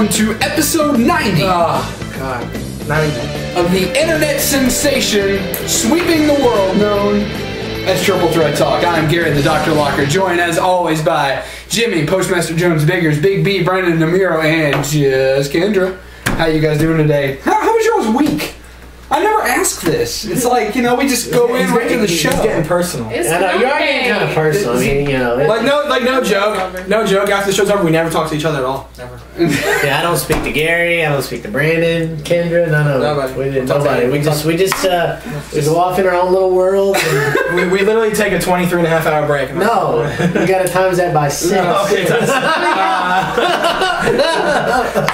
welcome to episode 90. Oh, God. 90. Of the internet sensation sweeping the world known as Triple Threat Talk. I'm Garrett, the Dr. Locker, joined as always by Jimmy, Postmaster Jones Biggers, Big B, Brandon Namiro, and just Kendra. How you guys doing today? How was y'all's week? I never ask this. It's like, you know, we just go in right to the show. It's getting personal. It's I know, you are getting kind of personal. I mean, you know. No joke. No joke. After the show's over, we never talk to each other at all. Never. Yeah, I don't speak to Gary. I don't speak to Brandon, Kendra. Nobody. We go off in our own little world. And we literally take a 23.5-hour break. No, you got to times that by 6. Okay,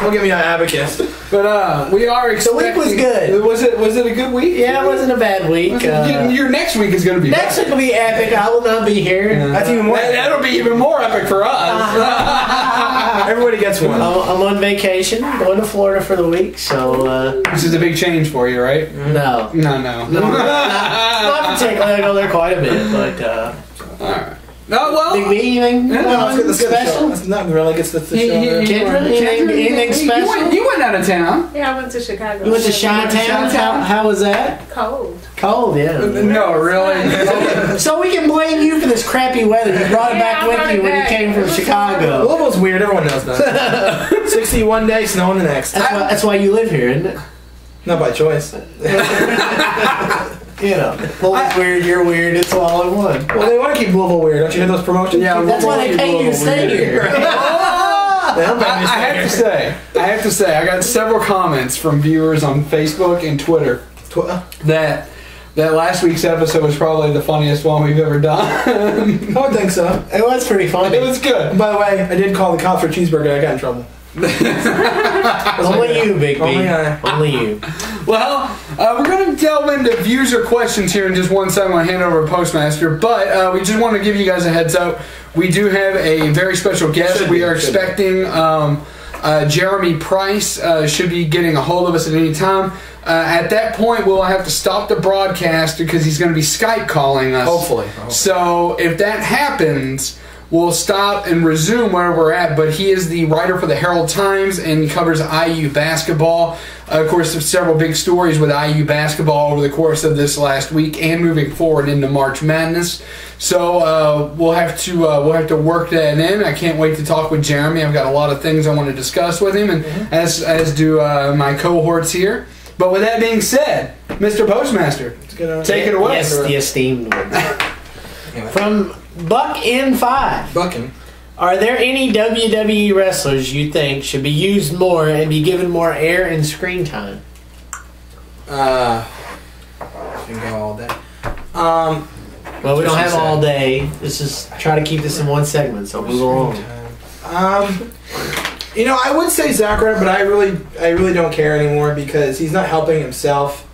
don't give me an abacus. But we are expecting. The week was good. Was it a good week? Yeah, it wasn't a bad week. Your next week is going to be. Next week will be epic. I will not be here. Yeah. That's even more. That'll be even more epic for us. Everybody gets one. I'm on vacation, going to Florida for the week, so. This is a big change for you, right? No. No. Not particularly. I go there quite a bit, but. All right. No, well. Big B, anything special? That's not really gets the show. Kendra, anything special? You went out of town. Yeah, I went to Chicago. You went to Chi-Town? How was that? Cold. Cold, yeah. No, really. So we can blame you for this crappy weather. You brought it back with you when you came from Chicago. Louisville's weird. Everyone knows that. 60 one day, snow the next. That's why you live here, isn't it? Not by choice. You know, Louisville's weird, you're weird, it's all in one. Well, they want to keep Louisville weird. Don't you hear those promotions? Yeah, that's why they pay you to stay here. I have to say, I got several comments from viewers on Facebook and Twitter that last week's episode was probably the funniest one we've ever done. I would think so. It was pretty funny. It was good. And by the way, I did call the cops for a cheeseburger. I got in trouble. Only you, Big B. Only you. Well, we're going to delve into viewer questions here in just one second. I'm going to hand over to Postmaster, but we just want to give you guys a heads up. We do have a very special guest. We are expecting Jeremy Price should be getting a hold of us at any time. At that point, we'll have to stop the broadcast because he's going to be Skype calling us. Hopefully. So if that happens, we'll stop and resume where we're at, but he is the writer for the Herald Times and he covers IU basketball. Of course, there's several big stories with IU basketball over the course of this last week and moving forward into March Madness. So we'll have to work that in. I can't wait to talk with Jeremy. I've got a lot of things I want to discuss with him, and as do my cohorts here. But with that being said, Mr. Postmaster, take it away. Yes, the esteemed one. From Buck N5. Bucking. Are there any WWE wrestlers you think should be used more and be given more air and screen time? I can go all day. Well, we don't have all day. Let's just try to keep this in one segment, so move along. You know, I would say Zack Ryder, but I really don't care anymore because he's not helping himself.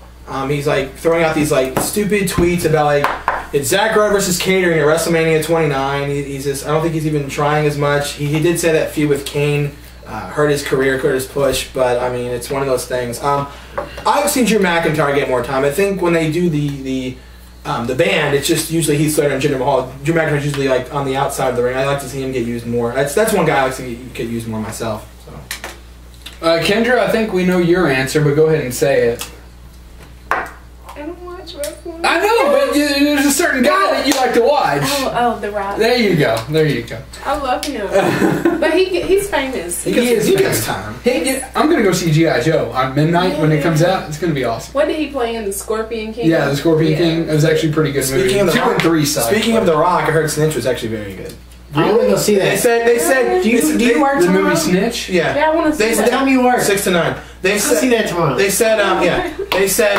He's like throwing out these like stupid tweets about like it's Zack Ryder versus Catering at WrestleMania 29. He's just, I don't think he's even trying as much. He did say that feud with Kane hurt his career, hurt his push, but I mean it's one of those things. I've seen Drew McIntyre get more time. I think when they do the band, it's just usually Heath Slater and Jinder Mahal. Drew McIntyre's usually like on the outside of the ring. I like to see him get used more. That's one guy I like to get used more myself. So. Kendra, I think we know your answer, but go ahead and say it. I don't watch wrestling. I know, but there's a certain guy that you like to watch. Oh, The Rock. There you go. I love him. But he's famous. He gets time. I'm going to go see G.I. Joe on midnight when it comes out. It's going to be awesome. What did he play in? The Scorpion King? Yeah, the Scorpion King. It was actually a pretty good movie. 2 and 3 sucked. Speaking of The Rock, I heard Snitch was actually very good. I want to go see that. They said. Do you work the tomorrow? movie Snitch? Yeah. Yeah, I want to see that. Tell me you work. 6 to 9. They said, see that tomorrow. They said, They said,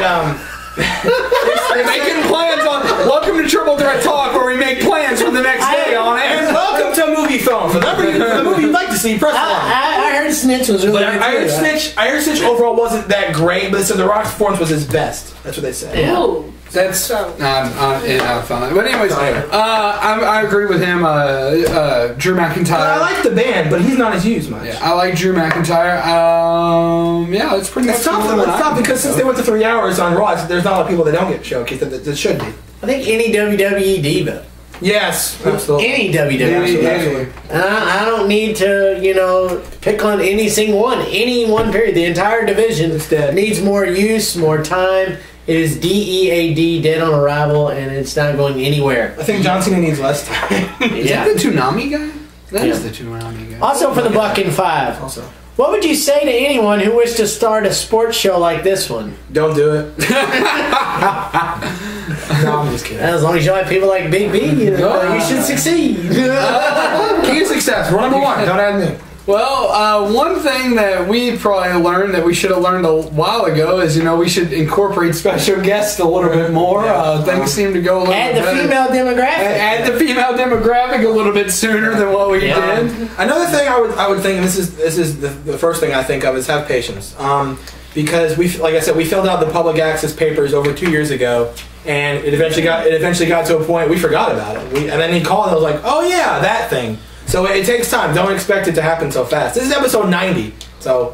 They're making plans on. Welcome to Triple Threat Talk, where we make plans for the next day on air. And welcome to Movie Phone. For the movie you'd like to see, press 1. I heard Snitch was really good. I heard Snitch overall wasn't that great, but they said The Rock's performance was his best. That's what they said. Yeah. Ooh. That's fine. But anyways, I agree with him. Drew McIntyre. I like the band, but he's not as used much. Yeah, I like Drew McIntyre. Yeah, it's pretty. It's tough because since they went to 3 hours on Raw, there's not a lot of people that don't get showcased that should be. I think any WWE diva. Yes, absolutely. Any WWE. Absolutely. I don't need to, pick on any single one. Any one period. The entire division needs more use, more time. It is DEAD, dead on arrival, and it's not going anywhere. I think John Cena needs less time. Is that the Toonami guy? That is the Toonami guy. Also for the Buck in 5. Also. What would you say to anyone who wished to start a sports show like this one? Don't do it. No, I'm just kidding. As long as you have people like Big B, you should succeed. Key of success. Rule number 1. Don't add me. Well, one thing that we probably learned that we should have learned a while ago is, we should incorporate special guests a little bit more. Things seem to go a little bit better. Female demographic. Add the female demographic a little bit sooner than what we did. Another thing I would think, and this is the first thing I think of, is have patience. Because like I said, we filled out the public access papers over 2 years ago, and it eventually got to a point we forgot about it. And then he called and I was like, oh yeah, that thing. So it takes time. Don't expect it to happen so fast. This is episode 90.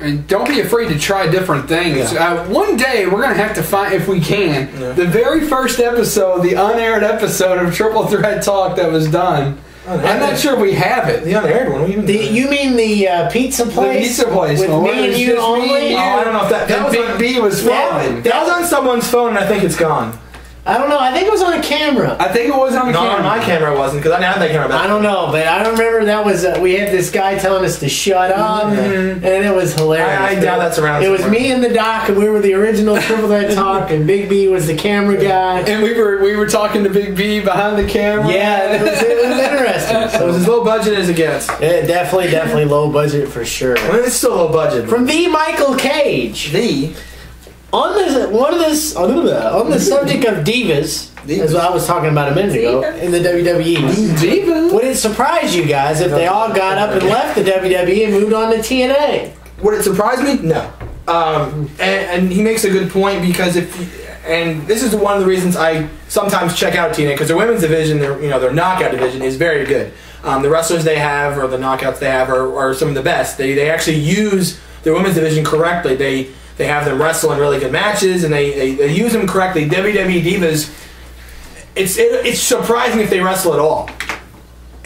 And don't be afraid to try different things. Yeah. One day we're going to have to find, if we can, the very first episode, the unaired episode of Triple Threat Talk that was done. I'm not sure if we have it. The unaired one? You mean the pizza place? The pizza place. With me and you only? I don't know if that was Big B was filming. That was on someone's phone, and I think it's gone. I don't know. I think it was on a camera. I think it was on a camera. No, on my camera it wasn't, because I didn't have that camera back. I don't know, but I remember that was we had this guy telling us to shut up, and it was hilarious. I doubt that's around. It was me and the doc, and we were the original Triple Threat Talk, and Big B was the camera guy. And we were talking to Big B behind the camera. Yeah, it was interesting. So it was as low budget as it gets. Definitely low budget for sure. I mean, it's still low budget. From the Michael Cage. On the subject of divas, as I was talking about a minute ago, in the WWE, Diva. would it surprise you guys if they all got up and left the WWE and moved on to TNA? Would it surprise me? No. And he makes a good point, because and this is one of the reasons I sometimes check out TNA, because their women's division, their knockout division is very good. The wrestlers they have, or the knockouts they have, are some of the best. They actually use their women's division correctly. They have them wrestle in really good matches, and they use them correctly. WWE Divas, it's surprising if they wrestle at all.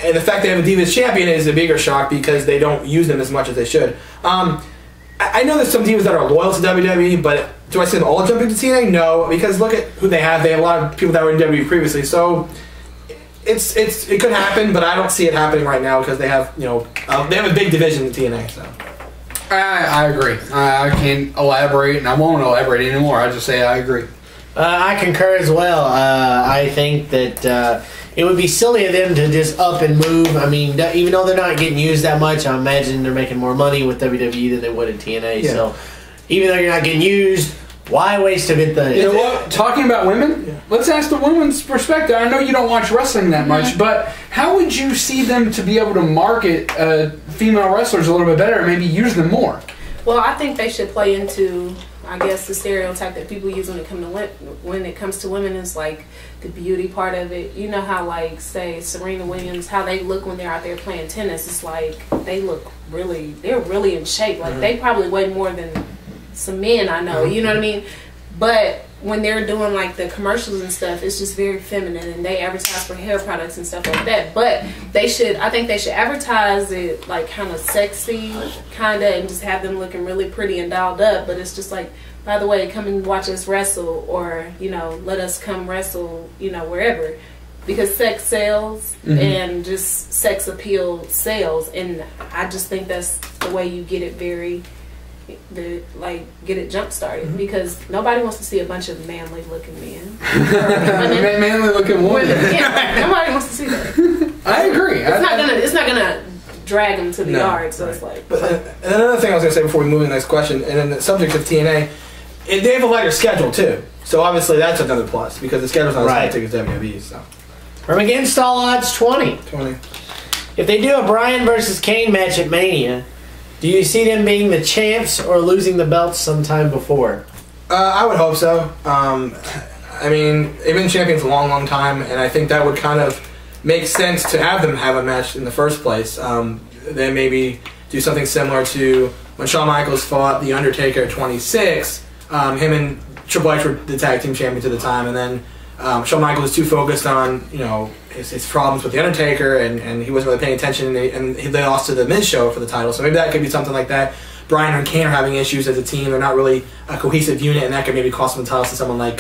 And the fact they have a Divas champion is a bigger shock, because they don't use them as much as they should. I know there's some Divas that are loyal to WWE, but do I see them all jumping to TNA? No, because look at who they have. They have a lot of people that were in WWE previously, so it could happen, but I don't see it happening right now, because they have they have a big division in TNA. So. I agree. I can't elaborate, and I won't elaborate anymore. I just say I agree. I concur as well. I think that it would be silly of them to just up and move. I mean, even though they're not getting used that much, I imagine they're making more money with WWE than they would in TNA. Yeah. So even though you're not getting used, why waste a good thing? You know what? Talking about women, let's ask the women's perspective. I know you don't watch wrestling that much, but how would you see them to be able to market female wrestlers a little bit better and maybe use them more? Well, I think they should play into, I guess, the stereotype that people use when it comes to women is like the beauty part of it. You know how, like, say Serena Williams, how they look when they're out there playing tennis. It's like they're really in shape. Like they probably weigh more than some men I know. You know what I mean? But when they're doing like the commercials and stuff, it's just very feminine, and they advertise for hair products and stuff like that. But I think they should advertise it like kind of sexy, and just have them looking really pretty and dialed up. But it's just like, by the way, come and watch us wrestle, or let us come wrestle, wherever, because sex sells, and just sex appeal sells, and I just think that's the way you get it get it jump started, because nobody wants to see a bunch of manly looking men. Manly looking women. Yeah, nobody wants to see that. I agree. It's not gonna drag them to the yard. So it's like. But and another thing I was gonna say before we move to the next question, and then the subject of TNA, they have a lighter schedule too. So obviously that's another plus, because the schedule's not as hectic as WWE. So. From Against All Odds 20. If they do a Bryan versus Kane match at Mania, do you see them being the champs or losing the belts sometime before? I would hope so. I mean, they've been champions a long, long time, and I think that would kind of make sense to have them have a match in the first place. Then maybe do something similar to when Shawn Michaels fought The Undertaker at 26. Him and Triple H were the tag team champions at the time, and then Shawn Michaels was too focused on his problems with the Undertaker, and he wasn't really paying attention, and they lost to the Miz show for the title. So maybe that could be something like that. Bryan and Kane are having issues as a team; they're not really a cohesive unit, and that could maybe cost them the titles to someone like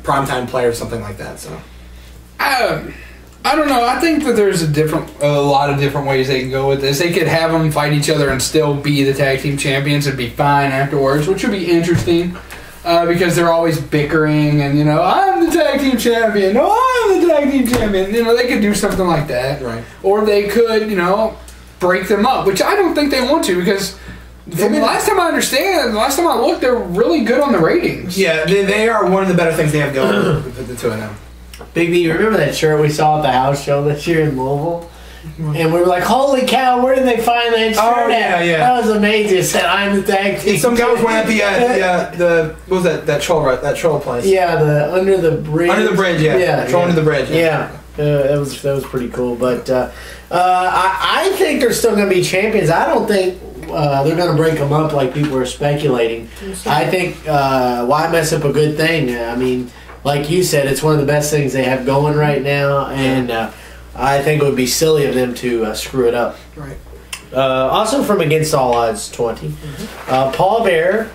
Primetime Player or something like that. So I don't know. I think that there's a lot of different ways they can go with this. They could have them fight each other and still be the tag team champions and be fine afterwards, which would be interesting. Because they're always bickering and, I'm the tag team champion. No, I'm the tag team champion. They could do something like that. Right. Or they could, break them up, which I don't think they want to because from the last time I looked, they're really good on the ratings. Yeah, they are one of the better things they have going with the two of them. Big B, you remember that shirt we saw at the house show this year in Louisville? And we were like, holy cow, where did they find that shirt at? Yeah. That was amazing. It said, I'm the tag team. Some guy was wearing the what was that troll place? Yeah, the Under the Bridge. Under the Bridge, yeah. Troll Under the Bridge. Yeah. That was pretty cool. But I think they're still going to be champions. I don't think they're going to break them up like people are speculating. I think why mess up a good thing? I mean, like you said, it's one of the best things they have going right now, and I think it would be silly of them to screw it up. Right. Also from Against All Odds 20, Paul Bearer,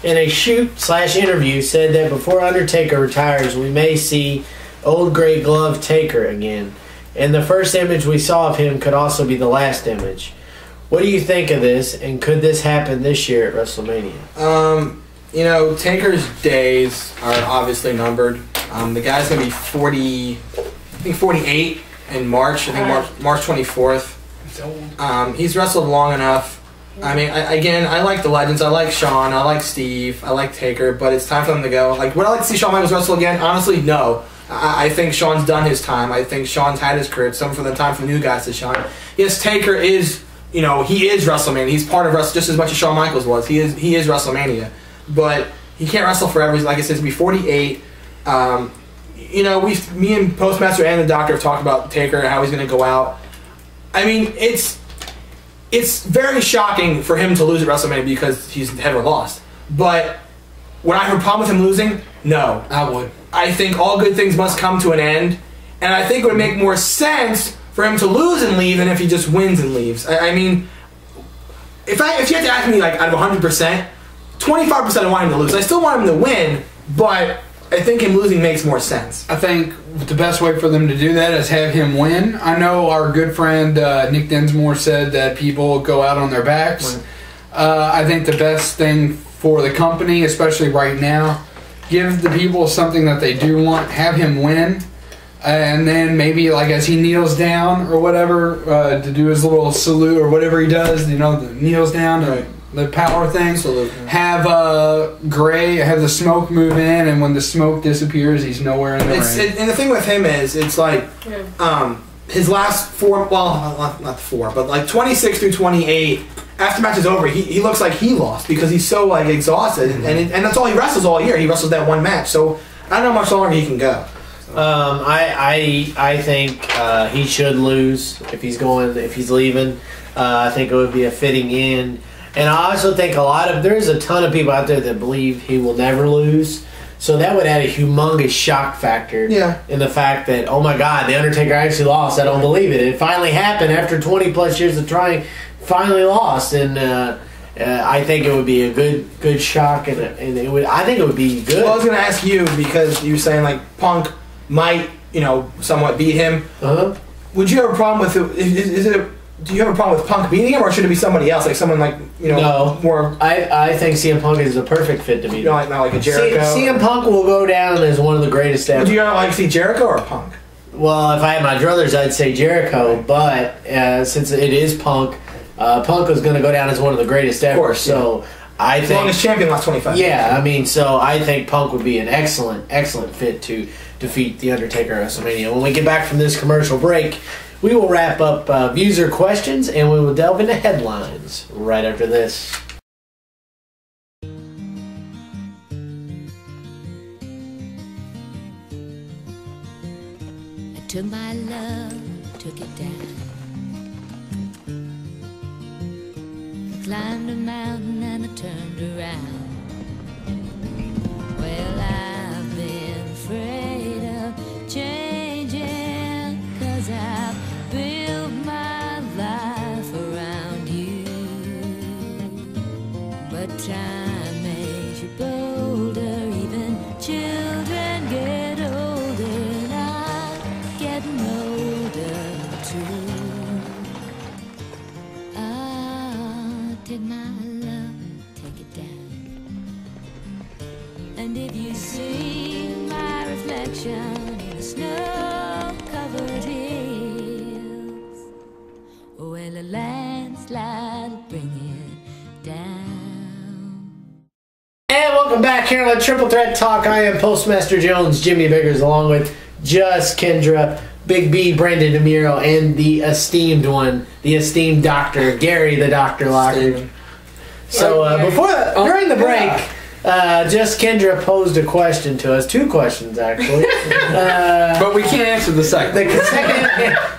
in a shoot/interview, said that before Undertaker retires, we may see old gray glove Taker again. And the first image we saw of him could also be the last image. What do you think of this, and could this happen this year at WrestleMania? Taker's days are obviously numbered. The guy's going to be 48 in March. I think March 24th. He's wrestled long enough. I mean, I like the legends. I like Shawn. I like Steve. I like Taker. But it's time for them to go. Like, would I like to see Shawn Michaels wrestle again? Honestly, no. I think Shawn's done his time. I think Shawn's had his career. It's time for the new guys to shine. Yes, Taker is, he is WrestleMania. He's part of WrestleMania just as much as Shawn Michaels was. He is WrestleMania. But he can't wrestle forever. Like I said, he's going to be 48. Me and Postmaster and the Doctor have talked about Taker and how he's going to go out. I mean, it's very shocking for him to lose at WrestleMania because he's never lost. But would I have a problem with him losing? No. I would. I think all good things must come to an end, and I think it would make more sense for him to lose and leave than if he just wins and leaves. I mean, if you had to ask me, like, out of 100%, 25% I want him to lose. I still want him to win, but I think him losing makes more sense. I think the best way for them to do that is have him win. I know our good friend Nick Densmore said that people go out on their backs. Right. I think the best thing for the company, especially right now, give the people something that they do want, have him win, and then maybe like as he kneels down or whatever to do his little salute or whatever he does, the kneels down, right. The power thing. Salute. Have have the smoke move in, and when the smoke disappears, he's nowhere in the ring. And the thing with him is, it's like his last four, well, not four, but like 26 through 28. After the match is over, he looks like he lost because he's so like exhausted, and that's all he wrestles all year. He wrestles that one match, so I don't know how much longer he can go. I think he should lose if he's leaving. I think it would be a fitting end, and I also think there's a ton of people out there that believe he will never lose. So that would add a humongous shock factor in the fact that, oh my God, The Undertaker actually lost. I don't believe it. It finally happened after 20 plus years of trying. Finally lost, and I think it would be a good shock, and I think it would be good. Well, I was going to ask you because you were saying like Punk might somewhat beat him. Would you have a problem with it? Do you have a problem with Punk beating him, or should it be somebody else, like someone like no more? I think CM Punk is the perfect fit to beat him. Not like a Jericho. CM Punk will go down as one of the greatest ever. Would you like to see Jericho or Punk? Well, if I had my druthers, I'd say Jericho, but since it is Punk. Punk is going to go down as one of the greatest ever. Of course, so I think longest champion last 25 years. Yeah, I mean, so I think Punk would be an excellent fit to defeat The Undertaker at WrestleMania. When we get back from this commercial break, we will wrap up user questions and we will delve into headlines right after this. I took my love, took it down. Climbed a mountain and I turned around. Well, I've been ocean in the snow-covered hills. When a landslide will bring it down. And welcome back here on Triple Threat Talk. I am Postmaster Jones, Jimmy Biggers, along with Just Kendra, Big B, Brandon DeMiro, and the esteemed one, the esteemed Doctor, Gary the Doctor Lockard. So during the break, Just Kendra posed a question to us, 2 questions actually. But we can't answer the second.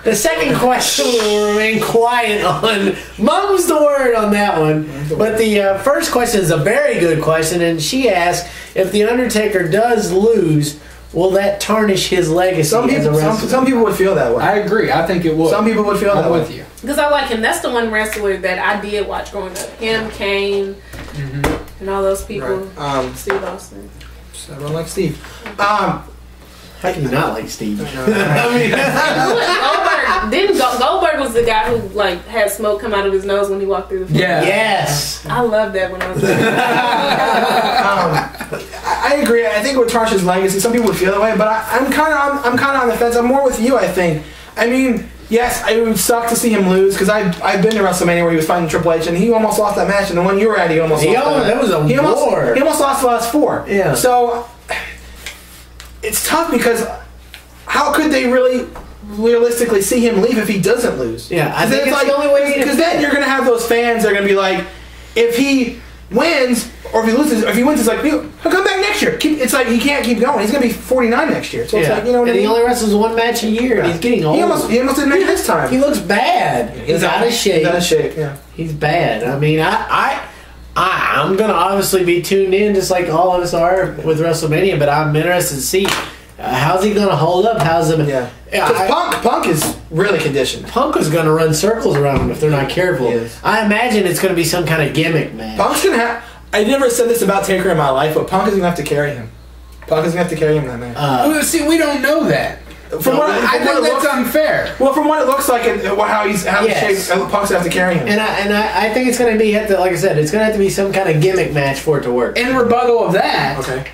The second question we'll remain quiet on. Mum's the word on that one. But the first question is a very good question, and she asked, if The Undertaker does lose, will that tarnish his legacy as a wrestler? Some people would feel that way. I agree. I think it would. Some people would feel that way. with you. Because I like him. That's the one wrestler that I did watch growing up. Him, Kane, and all those people. Right. Steve Austin. Everyone likes Steve. How can you not like Steve? Goldberg was the guy who like had smoke come out of his nose when he walked through the floor. Yeah. Yes. I loved that when I was I agree. I think it would tarnish his legacy. Some people would feel that way, but I'm kind of on the fence. I'm more with you. I think. I mean, yes, it would suck to see him lose because I've been to WrestleMania where he was fighting Triple H and he almost lost that match, and the one you were at, he almost lost. That was a war. He almost lost the last 4. Yeah. So it's tough because how could they really realistically see him leave if he doesn't lose? Yeah, I think it's the only way. Because then you're going to have those fans that are going to be like, if he wins or if he loses, or if he wins, it's like he'll come back next year. It's like he can't keep going. He's going to be 49 next year. So it's like, you know what I mean? And he only wrestles 1 match a year. And he's getting old. He almost didn't make it this time. He looks bad. He's out of shape. He's out of shape. Yeah. He's bad. I mean, I'm gonna obviously be tuned in just like all of us are with WrestleMania, but I'm interested to see how's he gonna hold up. How's him? Yeah. Because Punk is really conditioned. Punk is gonna run circles around him if they're not careful. I imagine it's gonna be some kind of gimmick match. Punk's gonna have. I never said this about Taker in my life, but Punk is gonna have to carry him. Punk is gonna have to carry him in that match. See, we don't know that. I think that's unfair. Well, from what it looks like and how he's shaped, Punk's gonna have to carry him. And I think it's gonna be like I said, it's gonna have to be some kind of gimmick match for it to work. In rebuttal of that,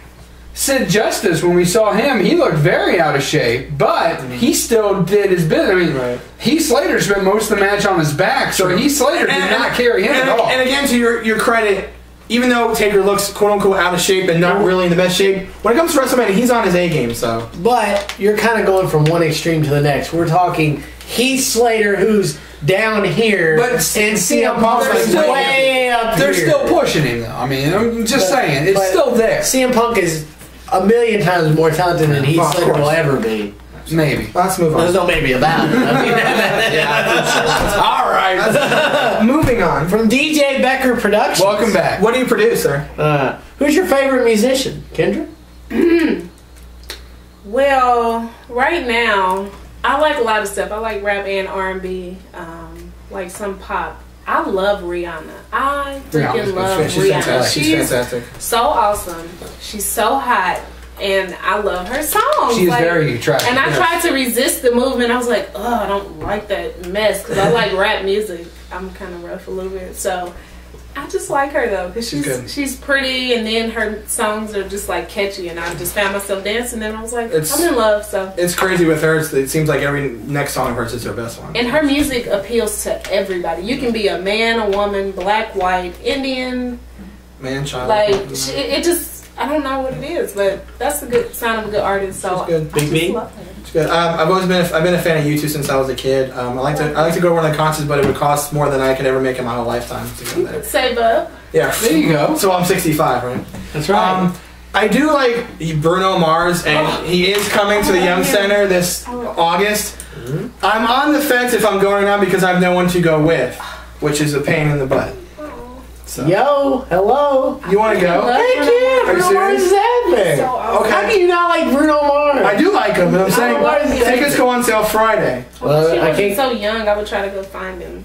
Sid Justice, when we saw him, he looked very out of shape, but he still did his bit. I mean, Heath Slater spent most of the match on his back, so Heath Slater did not carry him at all. And again, to your credit, even though Taker looks quote-unquote out of shape and not really in the best shape, when it comes to WrestleMania, he's on his A game, so. But you're kind of going from one extreme to the next. We're talking Heath Slater, who's down here, but and CM Punk's way up They're here. still pushing him, though. I mean, I'm just saying, it's still there. CM Punk is a million times more talented than Heath Slater will ever be. Maybe. Let's move on. There's no maybe about it. I mean, all right. Moving on. From DJ Becker Productions. Welcome back. What do you produce, sir? Who's your favorite musician? Kendra? Well, right now, I like a lot of stuff. I like rap and R&B, like some pop. I love Rihanna. I freaking love Rihanna. She's fantastic. So awesome. She's so hot. And I love her songs. She's very attractive. And I tried to resist the movement. I was like, oh, I don't like that mess because I like rap music. I'm kind of rough a little bit. So I just like her though because she's pretty, and then her songs are just like catchy, and I just found myself dancing, and I was like, I'm in love. So it's crazy with her. It seems like every next song of hers is her best one. And her music appeals to everybody. You can be a man, a woman, black, white, Indian, man, child. Like it just. I don't know what it is, but that's a good sign of a good artist. So it's good. Big B. It's good. I've been a fan of U2 since I was a kid. I like to go to one of the concerts, but it would cost more than I could ever make in my whole lifetime to go there. Save up. Yeah, there you go. So I'm 65, right? That's right. I do like Bruno Mars, and he is coming to the Young Center this August. I'm on the fence if I'm going or not because I have no one to go with, which is a pain in the butt. So. Yo, hello. You want to go? Heck yeah, Bruno Mars is epic. So awesome. How can you not like Bruno Mars? I do like him, but I'm saying tickets go on sale Friday. Well, she wasn't so young, I would try to go find him.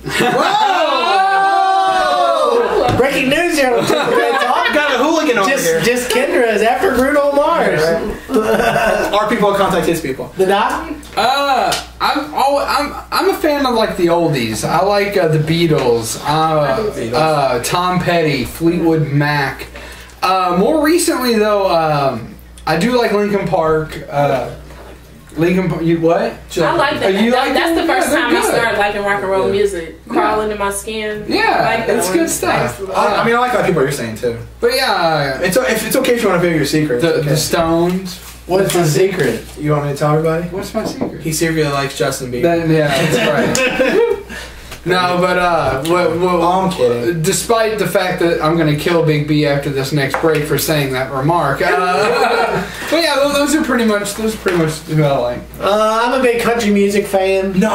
Whoa! Breaking news here. Got a hooligan over here. Just Kendra is after Bruno Mars. Our people will contact his people. The doc? I'm a fan of like the oldies. I like the Beatles, Tom Petty, Fleetwood Mac. More recently though, I do like Linkin Park. Linkin, you what? I like that. That's the first time I started liking rock and roll music. Crawling in my skin. Yeah, I like that it's one. good stuff. I mean, I like a lot of people you're saying too. But yeah, It's okay if you want to figure your secret. the Stones. What's the secret? You want me to tell everybody? What's my secret? He secretly likes Justin Bieber. Yeah, that's right. No, but I'm kidding. Despite the fact that I'm going to kill Big B after this next break for saying that remark, but yeah, those are pretty much who I like. I'm a big country music fan. No,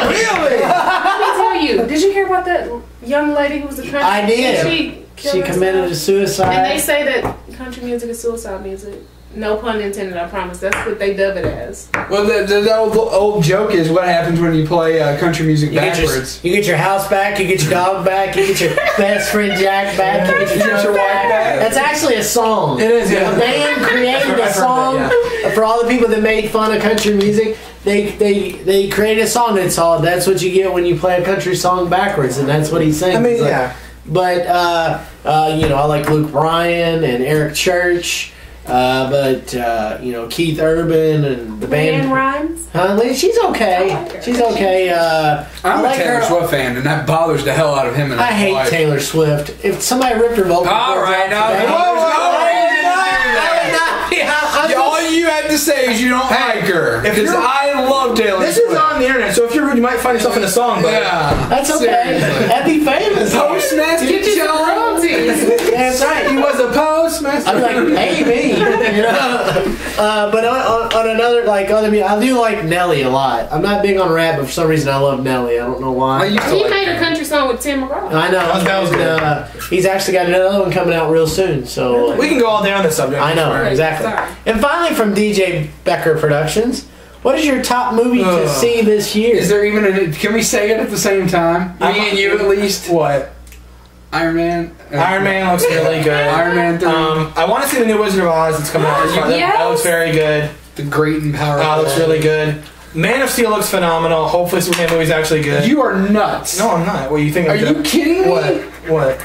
really? Let me tell you. Did you hear about that young lady who was a country? I did. She committed a suicide. And they say that country music is suicide music. No pun intended, I promise. That's what they dub it as. Well, the old joke is what happens when you play country music backwards. You get your house back, you get your dog back, you get your best friend Jack back, you get your wife back. That's actually a song. It is, yeah. A band created a song for all the people that made fun of country music. They created a song that's all. That's what you get when you play a country song backwards, and that's what he sings. I mean, yeah. But I like Luke Bryan and Eric Church. Keith Urban and the band. Rhymes? Huh? She's okay. I like her. She's okay. I'm like a Taylor Swift fan, and that bothers the hell out of him. I hate Taylor Swift. If somebody ripped her vocal All cords right, out today, all you had to say is you don't like her. Because I love Taylor This Swift. is on the internet, so if you're rude, you might find yourself in a song. But Yeah. that's okay. Seriously. That'd be famous. Postmaster Get you some royalties. That's right. he was a postmaster. I'd be like, hey, me. But on another, I do like Nelly a lot. I'm not big on rap, but for some reason I love Nelly. I don't know why. I used to He like made a her. country song with Tim McGraw. I know. That was good. He's actually got another one coming out real soon. So We can go all day on this subject. I know, Right, exactly. sorry. And finally, from DJ Becker Productions, what is your top movie to see this year? Is there even a... Can we say it at the same time? Me and you at least? What? Iron Man? Iron Man looks really good. Iron Man 3. I want to see the new Wizard of Oz that's coming out. Yes. That looks very good. The Great and Powerful. That looks really good. Man of Steel looks phenomenal. Hopefully, Superman movie's actually good. You are nuts. No, I'm not. What do you think? Are you kidding me? What?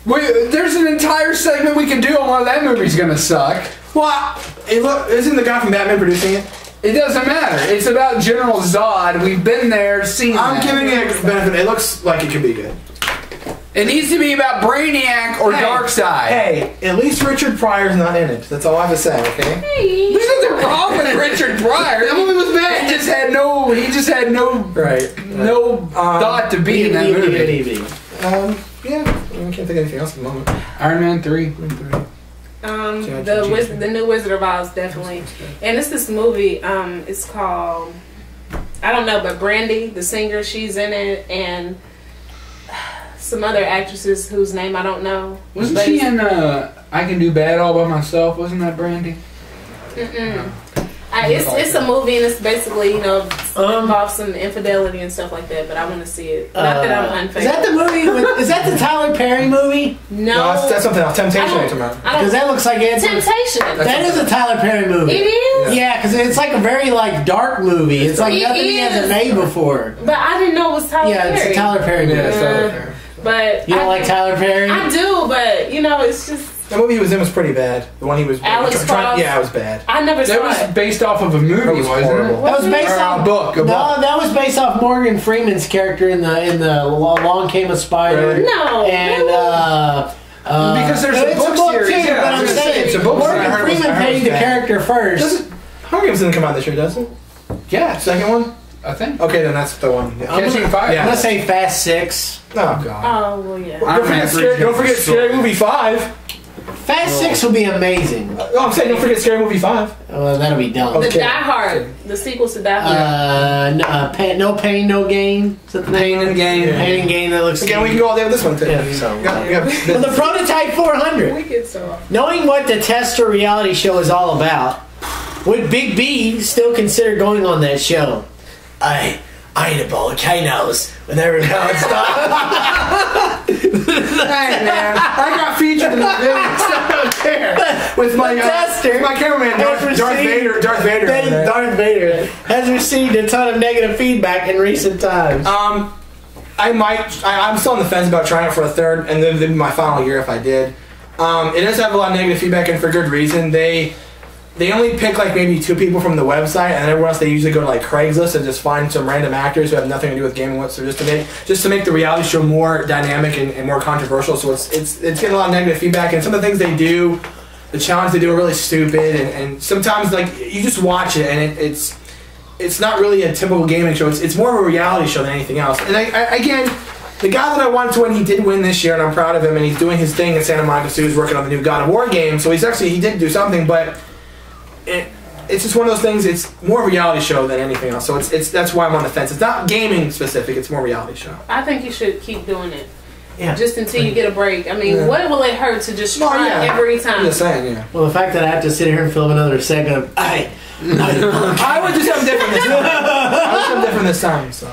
Wait, there's an entire segment we can do on why that movie's gonna suck. Well, isn't the guy from Batman producing it? It doesn't matter. It's about General Zod. We've been there, seen I'm that. giving it a benefit. It looks like it could be good. It needs to be about Brainiac or Darkseid. Hey, at least Richard Pryor's not in it. That's all I have to say, okay? Hey. There's nothing wrong with Richard Pryor. That movie was bad. He just had no thought to be in that movie. Yeah. I can't think of anything else at the moment. Iron Man 3. The new Wizard of Oz, definitely. And it's this movie, it's called, I don't know, but Brandy, the singer, she's in it, and some other actresses whose name I don't know. Wasn't she in I Can Do Bad All By Myself? Wasn't that Brandy? It's a movie, and it's basically, involves some infidelity and stuff like that, but I want to see it. Not that I'm unfaithful. Is that the movie? Is that the Tyler Perry movie? No. That's something else. Temptation you're talking about. Because that looks like it's Temptation. That is a Tyler Perry movie. It is? Yeah, because it's like a very dark movie. It's like It nothing he hasn't is. made before. But I didn't know it was Tyler Yeah, Perry. it's a Tyler Perry movie. Yeah, it's Tyler Perry. But You don't like Tyler Perry? I do, but it's just The movie he was in was pretty bad. The one he was Alex Cross? Yeah, it was bad. I never That saw was it. based off of a movie, That was wasn't horrible. it? That was based Or off a book. No, that was based off Morgan Freeman's character in the Long Came a Spider. Really? No. And Because there's a it's book series, too, yeah, but I I'm was gonna say, saying it's a book Morgan series. Freeman I heard it played was the bad. character first. Hunger Games doesn't come out this year, does it? Yeah, Second one? I think. Okay, then that's the one. Yeah. Catching Fire. I'm Yeah. gonna say Fast 6. Oh, God. Oh, well, yeah. Don't forget Scary Movie 5. Fast 6 will be amazing. Oh, I'm saying don't forget Scary Movie 5. Well, that'll be dumb. The Okay. Die Hard. The sequels to Die Hard. No Pain, No Gain. Is that the name? Pain and Gain. Pain and Gain. That looks. Again, we can go all day with this one, too. Yeah, so. Yeah. Well, the Prototype 400. Wicked so. Knowing what the Tester reality show is all about, would Big B still consider going on that show? I eat a bowl of K-Nos whenever God stops. Hey, man. I got featured in the video. I don't care. With my Tester. my cameraman, Darth Vader. Darth Vader. over there. Darth Vader has received a ton of negative feedback in recent times. I'm still on the fence about trying it for a third, and then my final year if I did. It does have a lot of negative feedback, and for good reason. they only pick like maybe 2 people from the website, and everyone else they usually go to like Craigslist and just find some random actors who have nothing to do with gaming whatsoever, just to make the reality show more dynamic and more controversial. So it's getting a lot of negative feedback, and some of the things they do, the challenge they do are really stupid, and sometimes like you just watch it and it's not really a typical gaming show. It's more of a reality show than anything else. And I again, the guy that I wanted to win, he did win this year, and I'm proud of him. And he's doing his thing in Santa Monica. So he's working on the new God of War game. So he did do something, but it's just one of those things. It's more of a reality show than anything else. So that's why I'm on the fence. It's not gaming specific. It's more reality show. I think you should keep doing it. Yeah. Just until you get a break. I mean, what will it hurt to just try every time? I'm just saying, yeah. Well, the fact that I have to sit here and film another segment of, I would just have different this time. I would have different this time. So.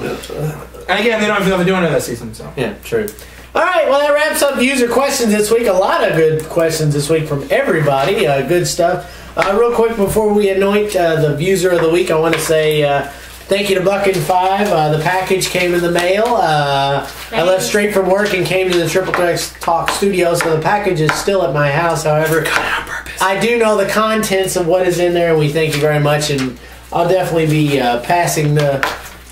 And again, they don't have nothing to do this season. So. Yeah, true. All right, well, that wraps up user questions this week. A lot of good questions this week from everybody. Good stuff. Real quick, before we anoint the user of the week, I want to say thank you to Buck-and-5. The package came in the mail. I left straight from work and came to the Triple Threat Talk studio, so the package is still at my house. However, I do know the contents of what is in there, and we thank you very much. And I'll definitely be passing the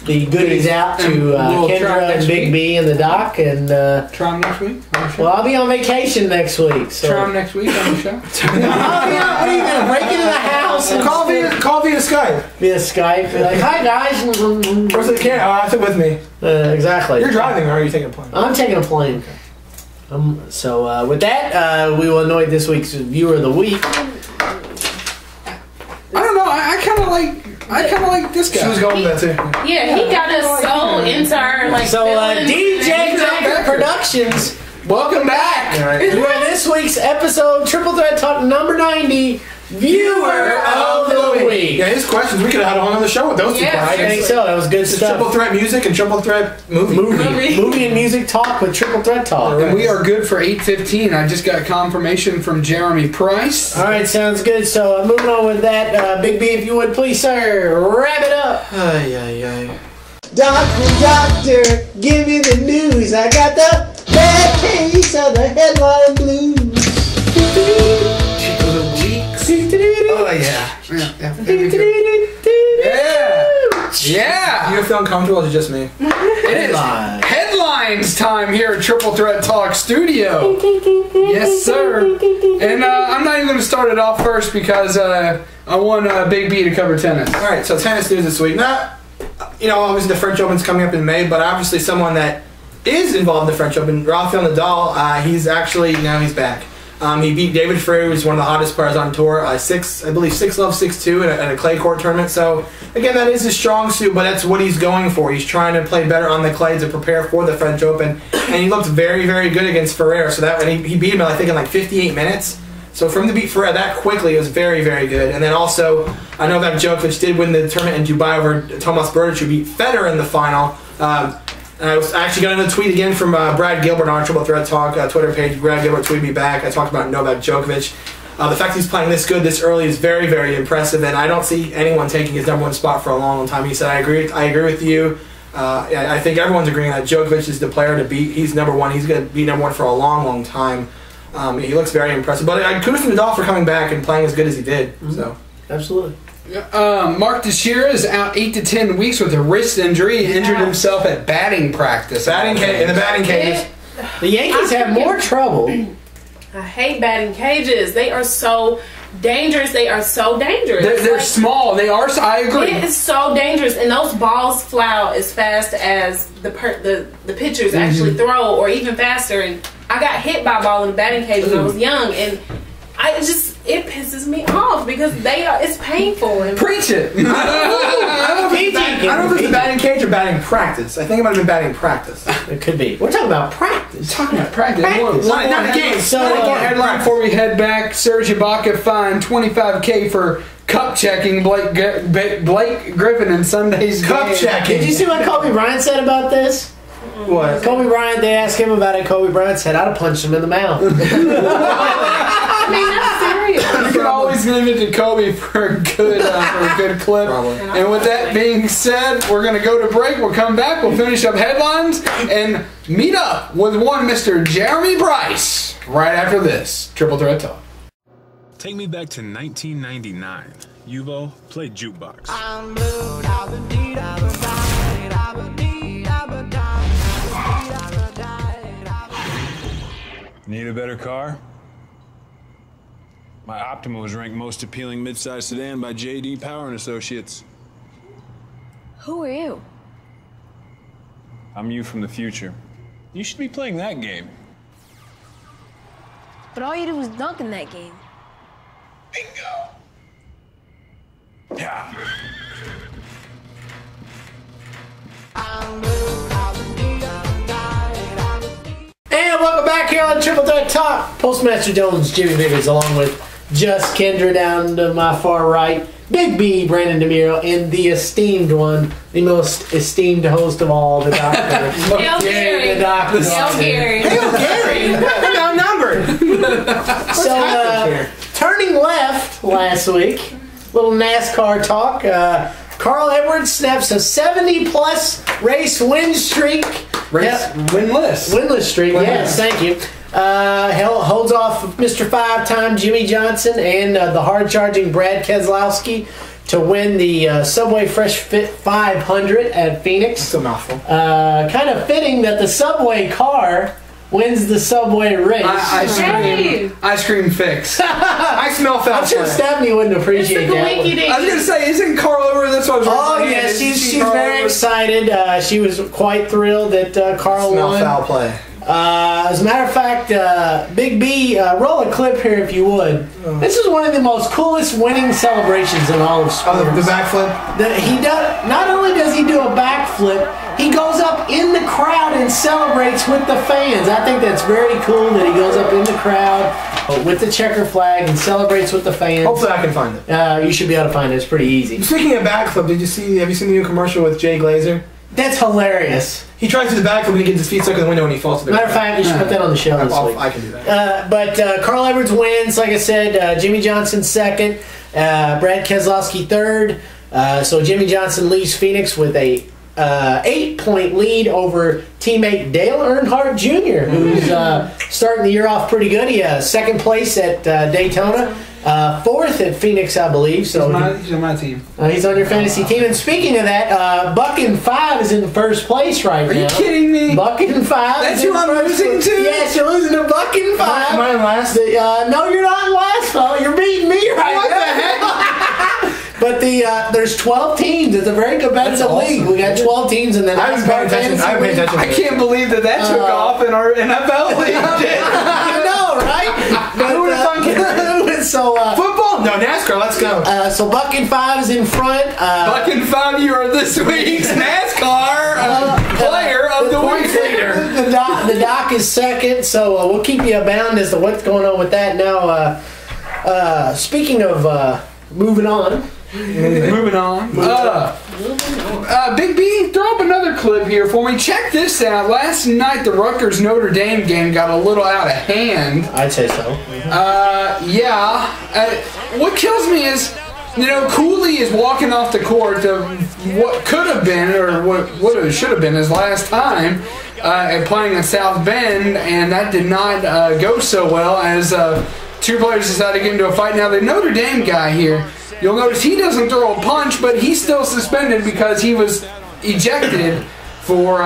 goodies out to Kendra and Big B and the Doc. And try them next week? Well, I'll be on vacation next week. So. Try them next week on the show? What are you going to break into the house? And Call via Skype. Via Skype. Be like, hi, guys. Where's the camera? Oh, I have it with me. Exactly. You're driving, or are you taking a plane? I'm taking a plane. Okay. So with that, we will anoint this week's viewer of the week. I don't know. I kind of like this guy. She was going with that too. Yeah, he got us so into her DJ Jack Productions. Welcome back. You are this week's episode Triple Threat Talk number 90. Viewer of the week. Yeah, his questions, we could have had a whole other show with those two guys. I think so. That was good stuff. Triple Threat music and Triple Threat movie and music talk with Triple Threat Talk. And we are good for 8:15. I just got confirmation from Jeremy Price. All right, sounds good. So moving on with that, Big B, if you would please, sir, wrap it up. Doctor, give me the news. I got the bad case of the headline blues. Oh yeah. Yeah. You feel uncomfortable, or is it just me? It is headlines time here at Triple Threat Talk Studio. Yes, sir. And I'm not even going to start it off first because I want Big B to cover tennis. All right, so tennis news this week. Not, obviously the French Open's coming up in May, but obviously someone that is involved in the French Open, Rafael Nadal. He's back. He beat David Ferrer, who's one of the hottest players on tour. 6-love, 6-2 at a clay court tournament. So, again, that is his strong suit, but that's what he's going for. He's trying to play better on the clay to prepare for the French Open. And he looked very, very good against Ferrer. So and he beat him, I think, in like 58 minutes. So for him to beat Ferrer that quickly, it was very, very good. And then also, I know that Djokovic did win the tournament in Dubai over Tomas Berdych, who beat Federer in the final. And I was actually got another tweet again from Brad Gilbert on our Triple Threat Talk Twitter page. Brad Gilbert tweeted me back. I talked about Novak Djokovic. The fact he's playing this good this early is very, very impressive, and I don't see anyone taking his #1 spot for a long, long time. He said, I agree with you. I think everyone's agreeing that Djokovic is the player to beat. He's #1. He's going to be #1 for a long, long time. He looks very impressive. But kudos to Nadal for coming back and playing as good as he did. So Absolutely. Mark Teixeira is out 8 to 10 weeks with a wrist injury. He injured himself at batting practice. In the batting cages. The Yankees have more trouble. I hate batting cages. They are so dangerous. They're small. They are. I agree. It is so dangerous, and those balls fly out as fast as the pitchers actually throw, or even faster. And I got hit by a ball in the batting cage when I was young, and it pisses me off because it's painful. And preach it. I don't know if it's the batting cage or batting practice. I think it might have been batting practice. It could be. We're talking about practice. Not the game. So headline before we head back: Serge Ibaka fined $25,000 for cup checking Blake Griffin in Sunday's cup game. checking. Did you see what Kobe Bryant said about this? What? Kobe Bryant, they asked him about it. Kobe Bryant said, I'd have punched him in the mouth. I mean, that's serious. You can always give it to Kobe for a good clip. Probably. And with that being said, we're going to go to break. We'll come back. We'll finish up headlines and meet up with one Mr. Jeremy Price right after this. Triple Threat Talk. Take me back to 1999. Yuvo, play jukebox. Need a better car? My Optima was ranked most appealing midsize sedan by J.D. Power and Associates. Who are you? I'm you from the future. You should be playing that game. But all you did was dunk in that game. Bingo. Yeah. And welcome back here on Triple Threat Talk. Postmaster Jones, Jimmy Biggers, along with Just Kendra down to my far right, Big B, Brandon DeMiro, and the esteemed one, the most esteemed host of all, the doctor. Hail Gary. The doctor. Hail Gary. Hail Gary! I'm outnumbered. So, turning left last week, little NASCAR talk. Carl Edwards snaps a 70-plus race win streak. Winless Streak, yes, thank you. Holds off Mr. 5-time Jimmy Johnson and the hard-charging Brad Keselowski to win the Subway Fresh Fit 500 at Phoenix. It's a mouthful. Kind of fitting that the Subway car wins the Subway race. Ice cream fix. I smell foul I'm sure play. Stephanie wouldn't appreciate that. I was going to say, isn't Carl over? That's what I was Oh, saying. yes, she's very excited. She was quite thrilled that Carl Smell won. foul play. As a matter of fact, Big B, roll a clip here if you would. This is one of the most coolest winning celebrations in all of sports. Oh, the backflip? He does. Not only does he do a backflip, he goes up in the crowd and celebrates with the fans. I think that's very cool that he goes up in the crowd with the checker flag and celebrates with the fans. Hopefully I can find it. You should be able to find it. It's pretty easy. Speaking of backflip, have you seen the new commercial with Jay Glazer? That's hilarious. He tries to do the backflip and he gets his feet stuck in the window and he falls to the Matter of fact, you should put that on the show this week. I can do that. But Carl Edwards wins, like I said. Jimmy Johnson second. Brad Keselowski third. So Jimmy Johnson leaves Phoenix with a 8-point lead over teammate Dale Earnhardt Jr., who's starting the year off pretty good. He has second place at Daytona, fourth at Phoenix, I believe. So he's on my team. He's on your fantasy team. And speaking of that, Buckin5 is in first place right now. Are you kidding me? Buckin5. That's who I'm losing to? Yes, you're losing to Buckin5. Am I in last? No, you're not in last, fella. You're beating me right now. What the heck? But there's 12 teams. It's a very competitive league. We got 12 teams in the NASCAR fantasy league. I can't believe that took off in our NFL league. I know, right? Who would have thunk it? So Football? No, NASCAR. Let's go. so Buckin5 is in front. Buckin5, you are this week's NASCAR player of the week. The doc is second. So we'll keep you abound as to what's going on with that. Now, speaking of moving on. Moving on. Big B, throw up another clip here for me. Check this out. Last night, the Rutgers Notre Dame game got a little out of hand. I'd say so. What kills me is, Cooley is walking off the court of what could have been, or what should have been his last time playing at South Bend, and that did not go so well as two players decided to get into a fight. Now, the Notre Dame guy here, you'll notice he doesn't throw a punch, but he's still suspended because he was ejected for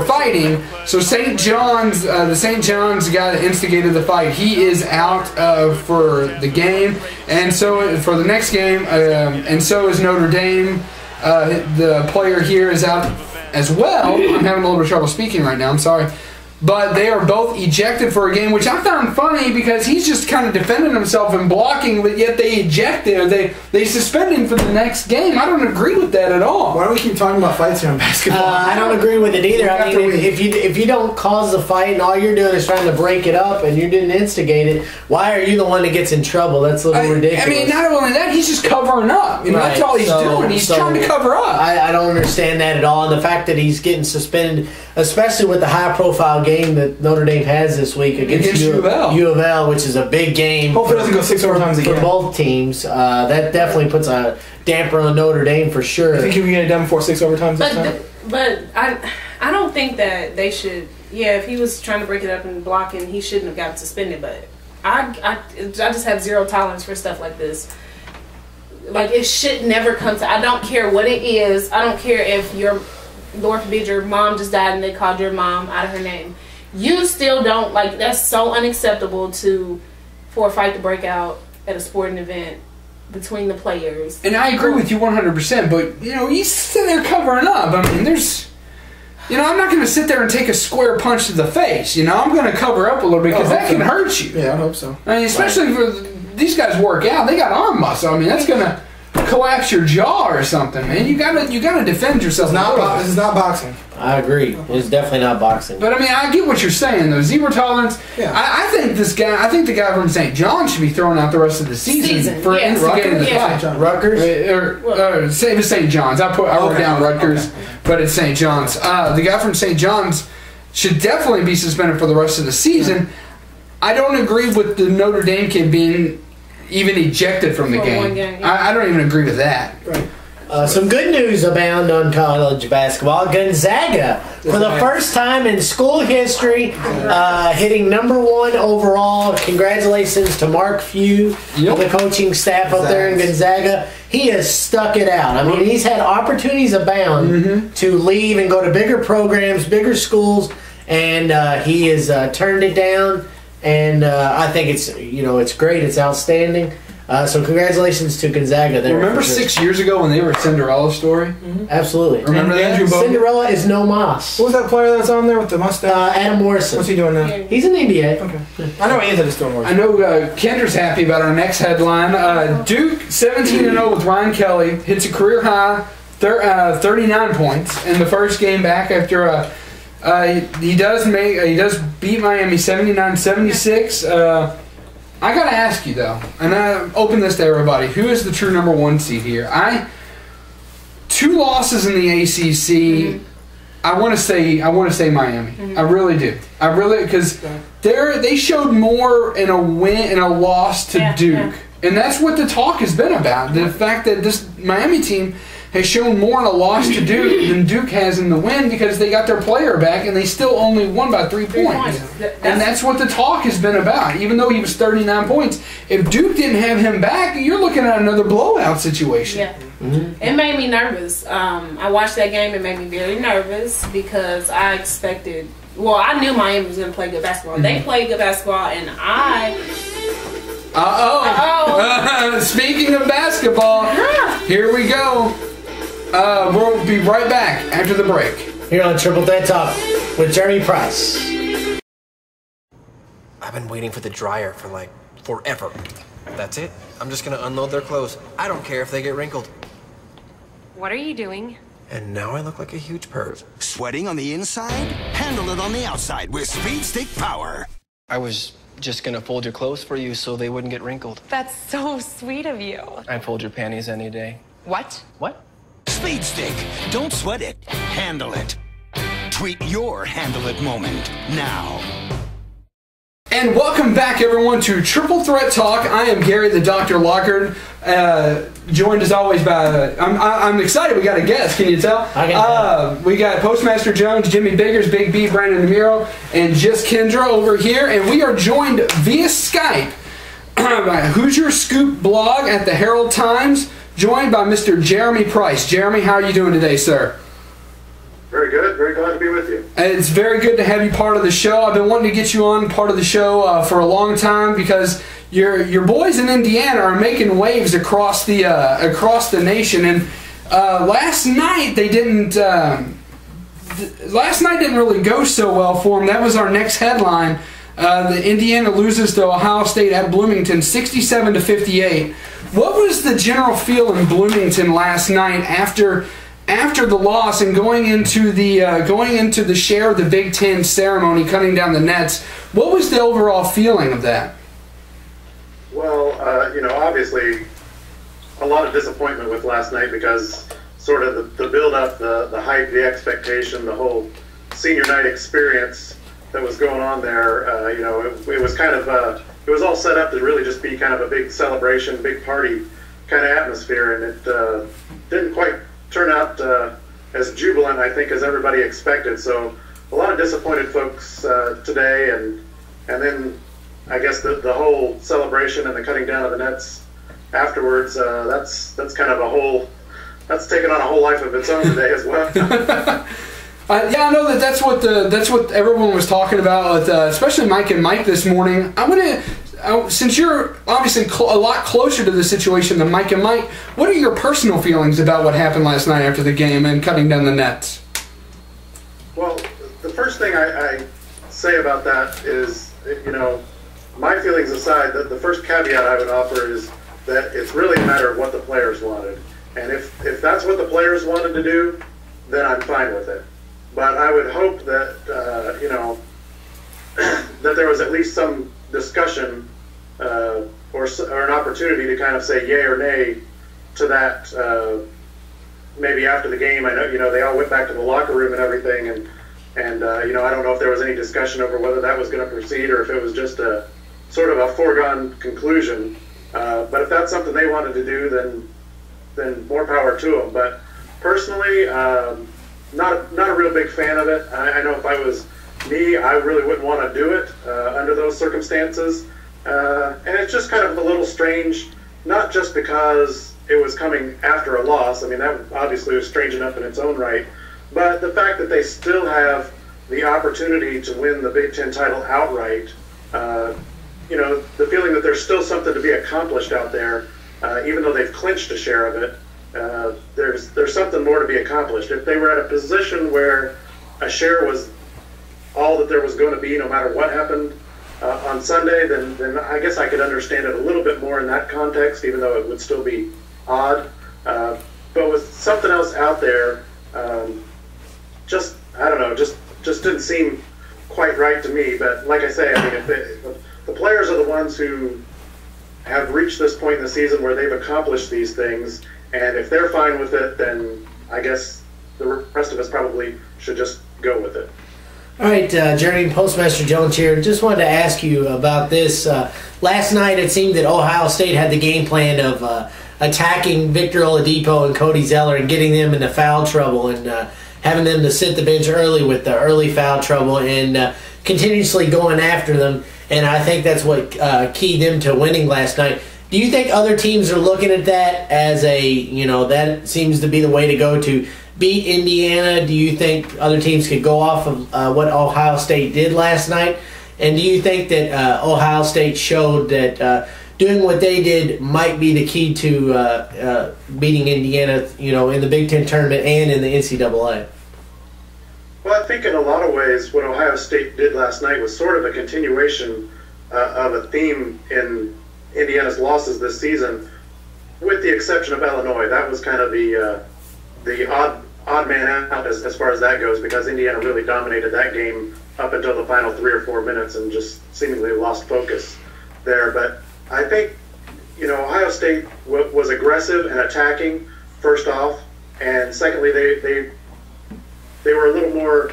fighting. So St. John's, the St. John's guy that instigated the fight, he is out for the game, and so for the next game, and so is Notre Dame. The player here is out as well. I'm having a little bit of trouble speaking right now. I'm sorry. But they are both ejected for a game, which I found funny because he's just kind of defending himself and blocking, but yet they ejected or they suspend him for the next game. I don't agree with that at all. Why do we keep talking about fights here in basketball? I don't agree with it either. I mean, if you don't cause the fight and all you're doing is trying to break it up and you didn't instigate it, why are you the one that gets in trouble? That's a little ridiculous. I mean, not only that, he's just covering up. That's all he's doing. He's trying to cover up. I don't understand that at all. And the fact that he's getting suspended, especially with the high-profile game that Notre Dame has this week against U of L, which is a big game. Hopefully it doesn't go 6 overtimes again. For both teams. That definitely puts a damper on Notre Dame for sure. You think you can get it done before 6 overtimes this time? But I don't think that they should. Yeah, if he was trying to break it up and blocking, he shouldn't have gotten suspended. But I just have zero tolerance for stuff like this. Like, it should never come to. I don't care what it is. I don't care if your, Lord forbid, your mom just died and they called your mom out of her name. You still don't, like, that's so unacceptable for a fight to break out at a sporting event between the players. And I agree with you 100%, but, you know, he's sitting there covering up. I mean, there's, you know, I'm not going to sit there and take a square punch to the face. You know, I'm going to cover up a little bit because that can hurt you. Yeah, I hope so. I mean, especially for these guys work out. They got arm muscle. I mean, that's going to collapse your jaw or something, man. You gotta defend yourself. This is not boxing. I agree. It's definitely not boxing. But I mean, I get what you're saying though. Zero tolerance. Yeah. I think the guy from St. John should be thrown out the rest of the season for instigating the fight. Rutgers or same as St. John's. I wrote down Rutgers, but it's St. John's. The guy from St. John's should definitely be suspended for the rest of the season. I don't agree with the Notre Dame kid being even ejected from the game. I don't even agree with that. Right. Some good news abound on college basketball. Gonzaga, for the first time in school history, hitting #1 overall. Congratulations to Mark Few and the coaching staff up there in Gonzaga. He has stuck it out. I mean, he's had opportunities abound to leave and go to bigger programs, bigger schools, and he has turned it down. And I think it's great. It's outstanding. So congratulations to Gonzaga there. Remember 6 years ago when they were a Cinderella story? Absolutely. Remember that? Cinderella is no mas. What was that player that's on there with the mustache? Adam Morrison. What's he doing now? He's in the NBA. Okay. I know he is. I just don't worry. I know Kendra's happy about our next headline. Duke 17-0 with Ryan Kelly hits a career high 39 points in the first game back after he does beat Miami 79-76. I gotta ask you though, and I open this to everybody: who is the true #1 seed here? 2 losses in the ACC. I want to say Miami. I really do. Because they showed more in a win and a loss to Duke, and that's what the talk has been about. The fact that this Miami team has shown more in a loss to Duke than Duke has in the win because they got their player back and they still only won by 3 points. And that's what the talk has been about. Even though he was 39 points, if Duke didn't have him back, you're looking at another blowout situation. Yeah. It made me nervous. I watched that game. It made me very nervous because I expected. Well, I knew Miami was going to play good basketball. They played good basketball, and I. Speaking of basketball, here we go. We'll be right back after the break. Here on Triple Threat Talk with Jeremy Price. I've been waiting for the dryer for like forever. That's it. I'm just gonna unload their clothes. I don't care if they get wrinkled. What are you doing? And now I look like a huge perv. Sweating on the inside? Handle it on the outside with Speed Stick Power. I was just gonna fold your clothes for you so they wouldn't get wrinkled. That's so sweet of you. I'd fold your panties any day. What? What? Speed Stick. Don't sweat it. Handle it. Tweet your Handle It moment now. And welcome back, everyone, to Triple Threat Talk. I am Gary the Dr. Lockard, joined as always by... I'm excited. We got a guest. Can you tell? We got Postmaster Jones, Jimmy Biggers, Big B, Brandon DeMiro, and just Kendra over here. And we are joined via Skype by Hoosier Scoop blog at the Herald Times, joined by Mr. Jeremy Price. Jeremy, how are you doing today, sir? Very good. Very glad to be with you. It's very good to have you part of the show. I've been wanting to get you on part of the show for a long time because your boys in Indiana are making waves across the nation. And last night they didn't. Last night didn't really go so well for them. That was our next headline. The Indiana loses to Ohio State at Bloomington, 67-58. What was the general feel in Bloomington last night after the loss and going into the share of the Big Ten ceremony, cutting down the nets? What was the overall feeling of that? Well, obviously a lot of disappointment with last night because sort of the build-up, the hype, the expectation, the whole senior night experience that was going on there. It was kind of it was all set up to really just be kind of a big celebration, big party kind of atmosphere, and it didn't quite turn out as jubilant, I think, as everybody expected. So a lot of disappointed folks today, and then I guess the whole celebration and the cutting down of the nets afterwards, that's kind of that's taken on a whole life of its own today as well. Yeah, I know that's what everyone was talking about, especially Mike and Mike this morning. I want to, since you're obviously a lot closer to the situation than Mike and Mike, what are your personal feelings about what happened last night after the game and cutting down the nets? Well, the first thing I say about that is, my feelings aside, the first caveat I would offer is that it's really a matter of what the players wanted. And if that's what the players wanted to do, then I'm fine with it. But I would hope that, that there was at least some discussion or an opportunity to kind of say yay or nay to that maybe after the game. I know, they all went back to the locker room and everything, and I don't know if there was any discussion over whether that was going to proceed or if it was just a sort of a foregone conclusion. But if that's something they wanted to do, then more power to them. But personally, not a real big fan of it. I know if I was me, I really wouldn't want to do it under those circumstances. And it's just kind of a little strange, not just because it was coming after a loss. I mean, that obviously was strange enough in its own right. But the fact that they still have the opportunity to win the Big Ten title outright, the feeling that there's still something to be accomplished out there, even though they've clinched a share of it, there's something more to be accomplished. If they were at a position where a share was all that there was going to be, no matter what happened on Sunday, then I guess I could understand it a little bit more in that context, even though it would still be odd. But with something else out there, I don't know, just didn't seem quite right to me. But like I say, I mean, if the players are the ones who have reached this point in the season where they've accomplished these things, and if they're fine with it, then I guess the rest of us probably should just go with it. All right, Jeremy, Postmaster Jones here. Just wanted to ask you about this. Last night it seemed that Ohio State had the game plan of attacking Victor Oladipo and Cody Zeller and getting them into foul trouble and having them to sit the bench early with the early foul trouble and continuously going after them. And I think that's what keyed them to winning last night. Do you think other teams are looking at that as that seems to be the way to go to beat Indiana? Do you think other teams could go off of what Ohio State did last night? And do you think that Ohio State showed that doing what they did might be the key to beating Indiana, in the Big Ten tournament and in the NCAA? Well, I think in a lot of ways what Ohio State did last night was sort of a continuation of a theme in Indiana's losses this season, with the exception of Illinois. That was kind of the odd man out as far as that goes, because Indiana really dominated that game up until the final 3 or 4 minutes and just seemingly lost focus there. But I think, Ohio State was aggressive and attacking, first off, and secondly, they were a little more,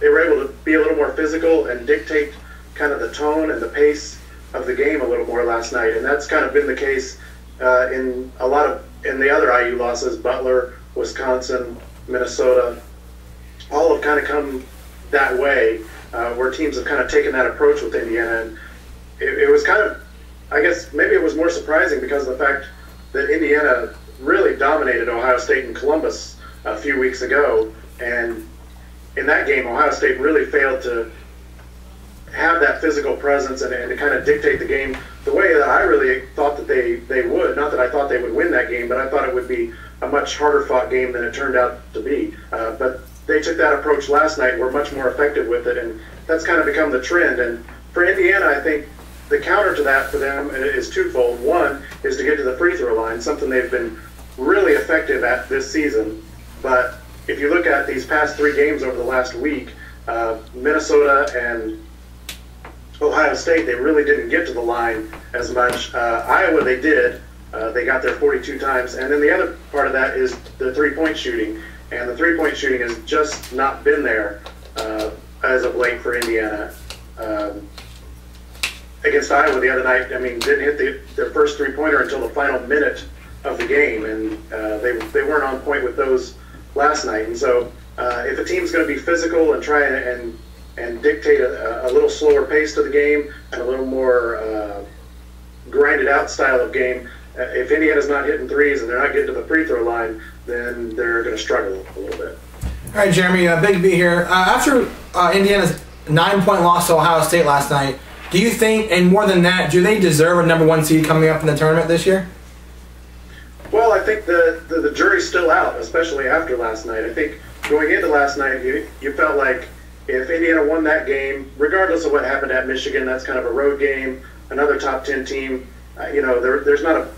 they were able to be a little more physical and dictate kind of the tone and the pace of the game a little more last night. And that's kind of been the case in the other IU losses. Butler, Wisconsin, Minnesota, all have kind of come that way, where teams have kind of taken that approach with Indiana. And it was kind of, I guess maybe it was more surprising because of the fact that Indiana really dominated Ohio State and Columbus a few weeks ago. And in that game, Ohio State really failed to have that physical presence and to kind of dictate the game the way that I really thought that they would. Not that I thought they would win that game, but I thought it would be a much harder fought game than it turned out to be. But they took that approach last night and were much more effective with it, and that's kind of become the trend. And for Indiana, I think the counter to that for them is twofold. One is to get to the free throw line, something they've been really effective at this season. But if you look at these past 3 games over the last week, Minnesota and Ohio State, they really didn't get to the line as much. Iowa, they did. They got there 42 times. And then the other part of that is the three-point shooting. And the three-point shooting has just not been there as of late for Indiana. Against Iowa the other night, I mean, didn't hit their first three-pointer until the final minute of the game. And they weren't on point with those last night. And so if a team's going to be physical and try and and dictate a little slower pace to the game and a little more grinded out style of game. If Indiana's not hitting threes and they're not getting to the free throw line, then they're going to struggle a little bit. All right, Jeremy, big B here. After Indiana's 9-point loss to Ohio State last night, do you think, and more than that, do they deserve a #1 seed coming up in the tournament this year? Well, I think the jury's still out, especially after last night. I think going into last night, you felt like if Indiana won that game, regardless of what happened at Michigan, that's kind of a road game, another top 10 team. There's not a,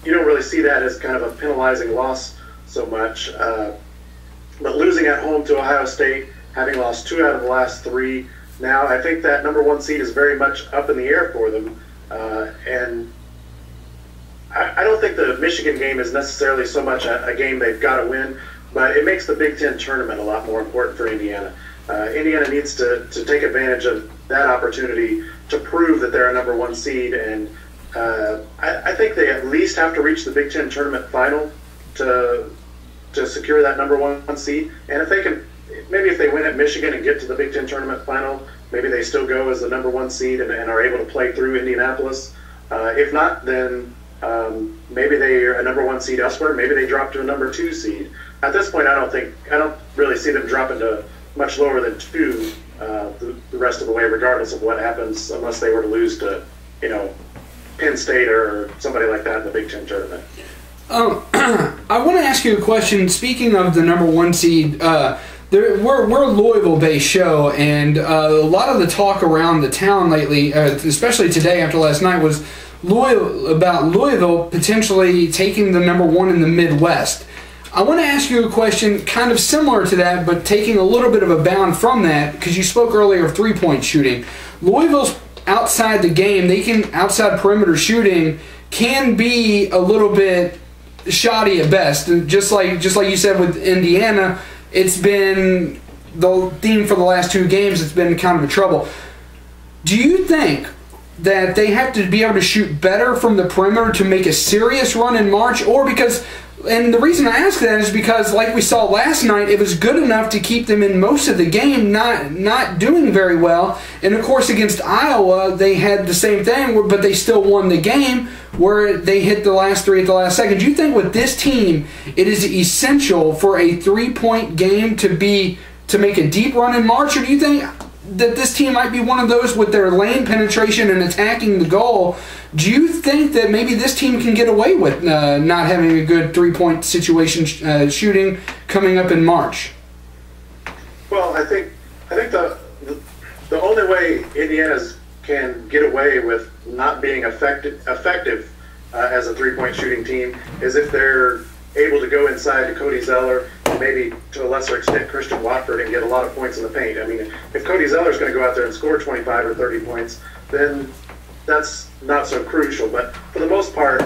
you don't really see that as kind of a penalizing loss so much. But losing at home to Ohio State, having lost 2 out of the last 3, now I think that #1 seed is very much up in the air for them. And I don't think the Michigan game is necessarily so much a game they've got to win, but it makes the Big Ten tournament a lot more important for Indiana. Indiana needs to take advantage of that opportunity to prove that they're a #1 seed, and I think they at least have to reach the Big Ten tournament final to secure that #1 seed. And if they can, maybe if they win at Michigan and get to the Big Ten tournament final, maybe they still go as the #1 seed and are able to play through Indianapolis. If not, then maybe they are a #1 seed elsewhere. Maybe they drop to a #2 seed. At this point, I don't really see them dropping to much lower than 2 the rest of the way, regardless of what happens, unless they were to lose to, Penn State or somebody like that in the Big Ten tournament. I want to ask you a question. Speaking of the #1 seed, we're a Louisville-based show, and a lot of the talk around the town lately, especially today after last night, was about Louisville potentially taking the #1 in the Midwest. I want to ask you a question kind of similar to that, but taking a little bit of a bound from that, because you spoke earlier of three-point shooting. Louisville's outside the game, outside perimeter shooting can be a little bit shoddy at best. And just like you said with Indiana, it's been the theme for the last 2 games. It's been kind of a trouble. Do you think that they have to be able to shoot better from the perimeter to make a serious run in March? Or because, and the reason I ask that is because, like we saw last night, it was good enough to keep them in most of the game, not doing very well. And of course, against Iowa, they had the same thing, but they still won the game, where they hit the last 3 at the last second. Do you think with this team, it is essential for a 3-point game to make a deep run in March, or do you think that this team might be one of those with their lane penetration and attacking the goal? Do you think that maybe this team can get away with not having a good 3-point situation shooting coming up in March? Well, I think the only way Indiana can get away with not being effective as a 3-point shooting team is if they're able to go inside to Cody Zeller and maybe to a lesser extent Christian Watford and get a lot of points in the paint. I mean, if Cody Zeller's going to go out there and score 25 or 30 points, then that's not so crucial. But for the most part,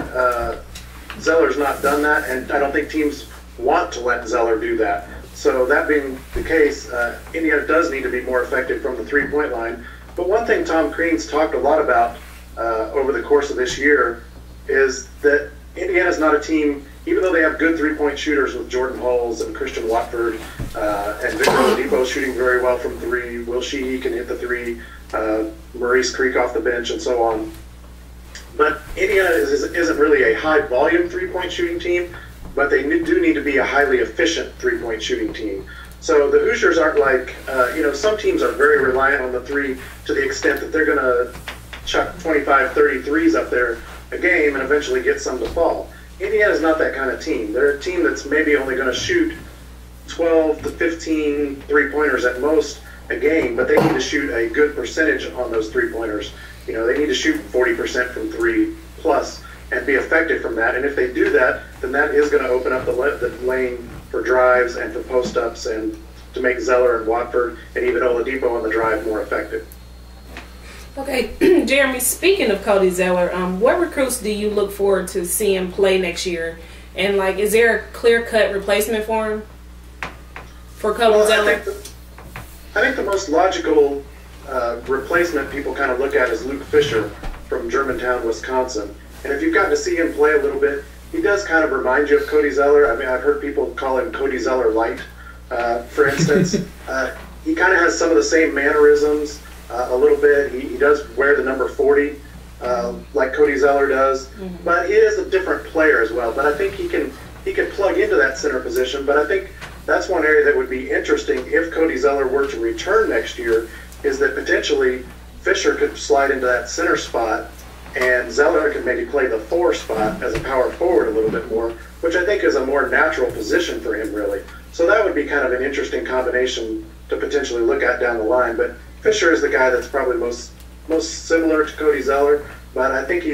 Zeller's not done that, and I don't think teams want to let Zeller do that. So that being the case, Indiana does need to be more effective from the 3-point line. But one thing Tom Crean's talked a lot about over the course of this year is that Indiana's not a team, even though they have good 3-point shooters with Jordan Hulls and Christian Watford and Victor Oladipo shooting very well from 3, Will Sheehy can hit the 3, Maurice Creek off the bench, and so on. But Indiana isn't really a high-volume 3-point shooting team, but they do need to be a highly efficient 3-point shooting team. So the Hoosiers aren't like, some teams are very reliant on the 3 to the extent that they're going to chuck 25, 30 threes up there a game and eventually get some to fall. Indiana's not that kind of team. They're a team that's maybe only going to shoot 12 to 15 3-pointers at most a game, but they need to shoot a good percentage on those 3-pointers. They need to shoot 40% from 3 plus and be effective from that. And if they do that, then that is going to open up the lane for drives and for post-ups and to make Zeller and Watford and even Oladipo on the drive more effective. Okay, Jeremy, speaking of Cody Zeller, what recruits do you look forward to seeing play next year? And, is there a clear-cut replacement for him? For Cody Zeller? I think the most logical replacement people kind of look at is Luke Fisher from Germantown, Wisconsin. And if you've gotten to see him play a little bit, he does kind of remind you of Cody Zeller. I mean, I've heard people call him Cody Zeller Light, for instance. he kind of has some of the same mannerisms a little bit. He does wear the number 40 like Cody Zeller does, but he is a different player as well. But I think he can plug into that center position. But I think that's one area that would be interesting if Cody Zeller were to return next year, is that potentially Fisher could slide into that center spot, and Zeller could maybe play the 4 spot as a power forward a little bit more, which I think is a more natural position for him, really. So that would be kind of an interesting combination to potentially look at down the line. But Fisher is the guy that's probably most similar to Cody Zeller, but I think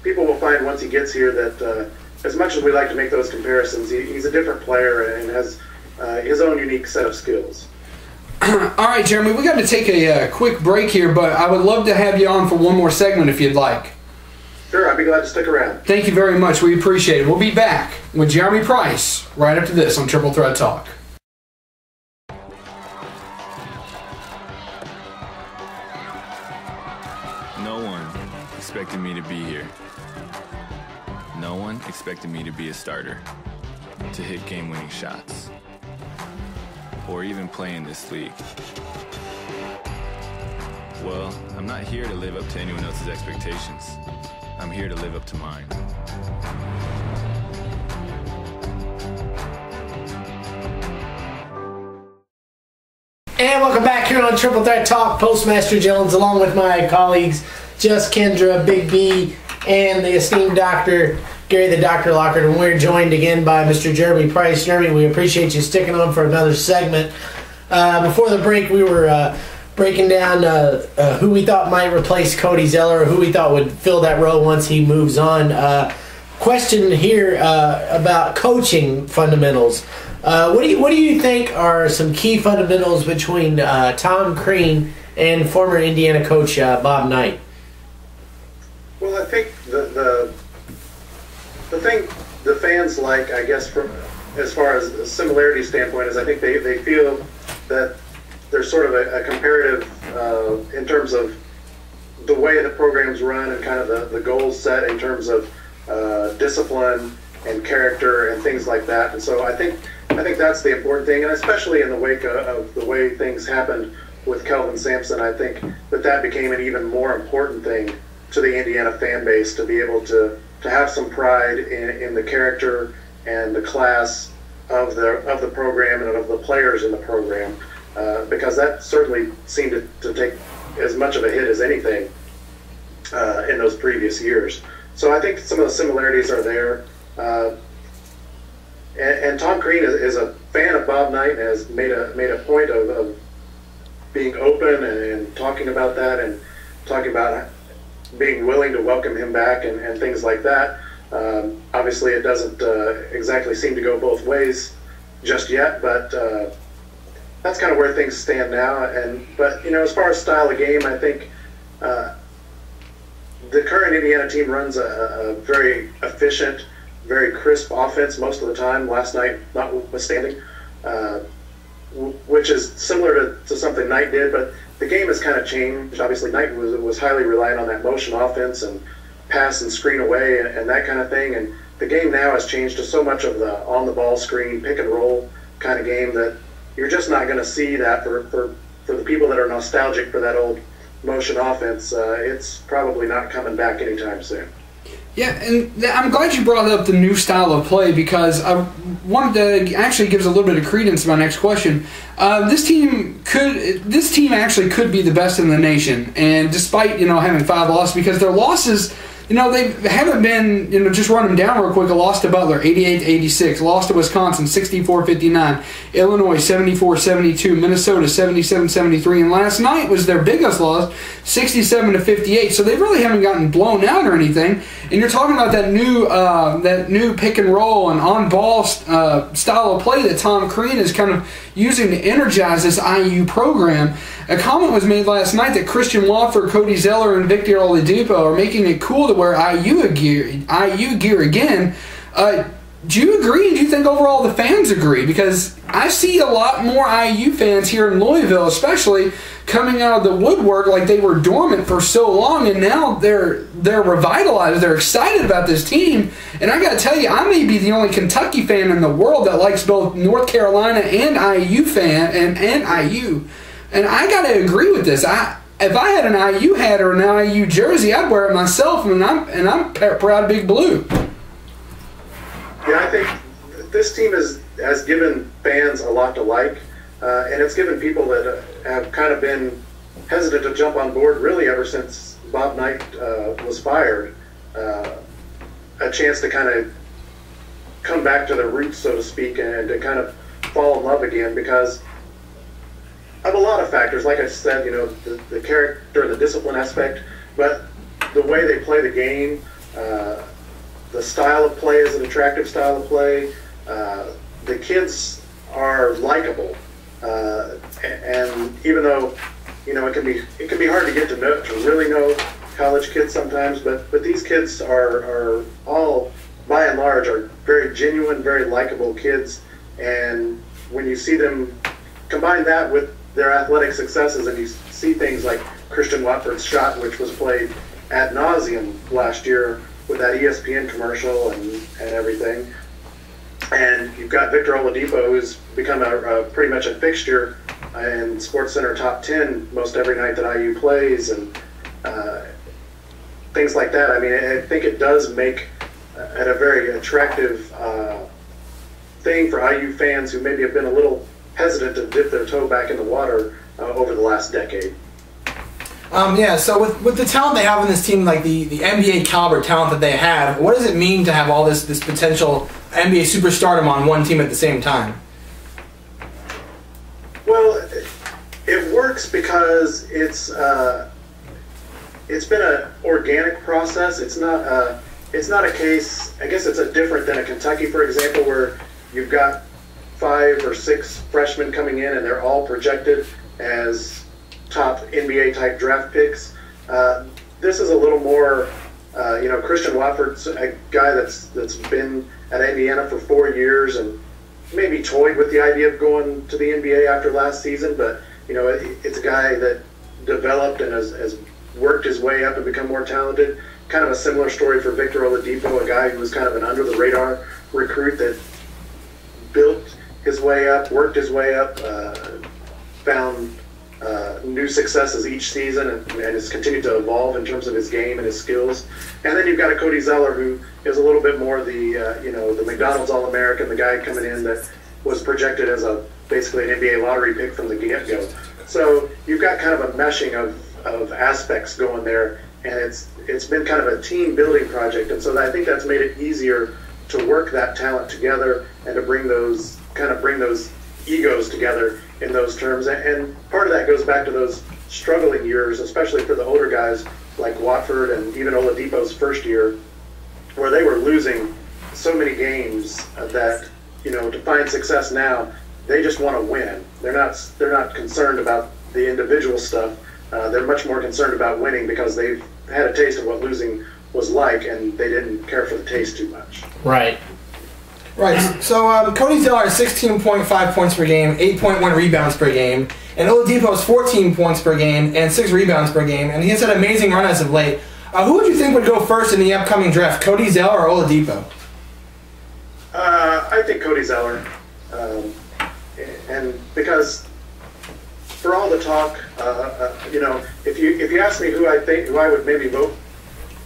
people will find once he gets here that as much as we like to make those comparisons, he's a different player and has his own unique set of skills. All right, Jeremy, we got to take a quick break here, but I would love to have you on for one more segment if you'd like. Sure, I'd be glad to stick around. Thank you very much. We appreciate it. We'll be back with Jeremy Price right after this on Triple Threat Talk. No one expected me to be here. No one expected me to be a starter, to hit game-winning shots, or even play in this league. Well, I'm not here to live up to anyone else's expectations. I'm here to live up to mine. And welcome back here on Triple Threat Talk. Postmaster Jones, along with my colleagues, Just Kendra, Big B, and the esteemed Dr. Gary the Dr. Lockhart, and we're joined again by Mr. Jeremy Price. Jeremy, we appreciate you sticking on for another segment. Before the break, we were breaking down who we thought might replace Cody Zeller, or who we thought would fill that role once he moves on. Question here about coaching fundamentals. What do you think are some key fundamentals between Tom Crean and former Indiana coach Bob Knight? Well, I think the thing the fans like, I guess, from as far as a similarity standpoint, is I think they feel that there's sort of a comparative in terms of the way the program's run and kind of the goals set in terms of discipline and character and things like that. And so I think that's the important thing, and especially in the wake of the way things happened with Kelvin Sampson, I think that became an even more important thing to the Indiana fan base, to be able to have some pride in the character and the class of the program and of the players in the program, because that certainly seemed to take as much of a hit as anything in those previous years. So I think some of the similarities are there. And Tom Crean is a fan of Bob Knight and has made a point of being open and talking about that, and talking about being willing to welcome him back and things like that. Obviously, it doesn't exactly seem to go both ways just yet, but that's kind of where things stand now. But as far as style of game, I think the current Indiana team runs a very efficient, very crisp offense most of the time, last night notwithstanding, which is similar to something Knight did, but the game has kind of changed. Obviously, Knight was highly reliant on that motion offense and pass and screen away and that kind of thing, and the game now has changed to so much of the on-the-ball screen, pick and roll kind of game that you're just not going to see that for the people that are nostalgic for that old motion offense. It's probably not coming back anytime soon. Yeah, and I'm glad you brought up the new style of play, because I wanted to actually gives a little bit of credence to my next question. This team actually could be the best in the nation, and despite having 5 losses, because their losses, they haven't been, just run them down real quick. A loss to Butler, 88-86. Loss to Wisconsin, 64-59. Illinois, 74-72. Minnesota, 77-73. And last night was their biggest loss, 67-58. So they really haven't gotten blown out or anything. And you're talking about that new pick and roll and on-ball style of play that Tom Crean is kind of using to energize this IU program. A comment was made last night that Christian Wofford, Cody Zeller, and Victor Oladipo are making it cool to wear IU gear again. Do you agree? Do you think overall the fans agree? Because I see a lot more IU fans here in Louisville, especially coming out of the woodwork, like they were dormant for so long, and now they're revitalized. They're excited about this team. And I got to tell you, I may be the only Kentucky fan in the world that likes both North Carolina and IU fan and IU. And I got to agree with this. If I had an IU hat or an IU jersey, I'd wear it myself, and I'm proud Big Blue. Yeah, I think this team has given fans a lot to like, and it's given people that have kind of been hesitant to jump on board really ever since Bob Knight was fired, a chance to kind of come back to their roots, so to speak, and to kind of fall in love again because of a lot of factors. Like I said, the character, the discipline aspect, but the way they play the game, the style of play is an attractive style of play. The kids are likable, and even though it can be hard to get to really know college kids sometimes, but these kids are all by and large are very genuine, very likable kids, and when you see them combine that with their athletic successes, and you see things like Christian Watford's shot, which was played ad nauseum last year with that ESPN commercial and everything. And you've got Victor Oladipo, who's become a pretty much a fixture in SportsCenter top 10 most every night that IU plays, and things like that. I mean, I think it does make it a very attractive thing for IU fans who maybe have been a little hesitant to dip their toe back in the water over the last decade. Yeah, so with the talent they have on this team, like the NBA caliber talent that they have, what does it mean to have all this potential NBA superstardom on one team at the same time? Well, it works because it's been an organic process. It's not a case. I guess it's different than a Kentucky, for example, where you've got 5 or 6 freshmen coming in and they're all projected as top NBA type draft picks. This is a little more, Christian Watford's a guy that's been at Indiana for 4 years and maybe toyed with the idea of going to the NBA after last season, but it's a guy that developed and has worked his way up and become more talented. Kind of a similar story for Victor Oladipo, a guy who was kind of an under the radar recruit that built his way up, worked his way up, found new successes each season, and has continued to evolve in terms of his game and his skills. And then you've got a Cody Zeller who is a little bit more the McDonald's All-American, the guy coming in that was projected as basically an NBA lottery pick from the get-go. So you've got kind of a meshing of aspects going there, and it's been kind of a team building project. And so I think that's made it easier to work that talent together and to bring those egos together in those terms. And part of that goes back to those struggling years, especially for the older guys like Watford and even Oladipo's first year, where they were losing so many games that, to find success now, they just want to win. They're not concerned about the individual stuff. They're much more concerned about winning because they've had a taste of what losing was like, and they didn't care for the taste too much. Right. Right. So Cody Zeller has 16.5 points per game, 8.1 rebounds per game, and Oladipo has 14 points per game and 6 rebounds per game, and he has had an amazing run as of late. Who would you think would go first in the upcoming draft, Cody Zeller or Oladipo? I think Cody Zeller, and because for all the talk, if you ask me who I would maybe vote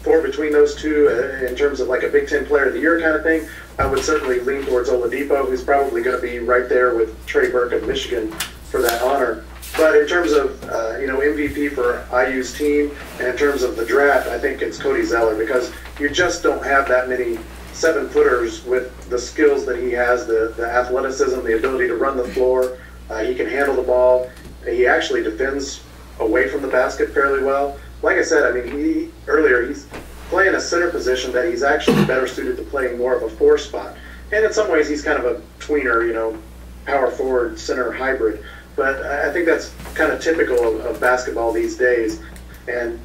for between those two in terms of like a Big Ten Player of the Year kind of thing, I would certainly lean towards Oladipo, who's probably going to be right there with Trey Burke of Michigan for that honor. But in terms of MVP for IU's team, and in terms of the draft, I think it's Cody Zeller, because you just don't have that many 7-footers with the skills that he has, the athleticism, the ability to run the floor. He can handle the ball. He actually defends away from the basket fairly well. Like I said, he's playing a center position that he's actually better suited to playing more of a 4 spot. And in some ways, he's kind of a tweener, power forward, center hybrid. But I think that's kind of typical of basketball these days. And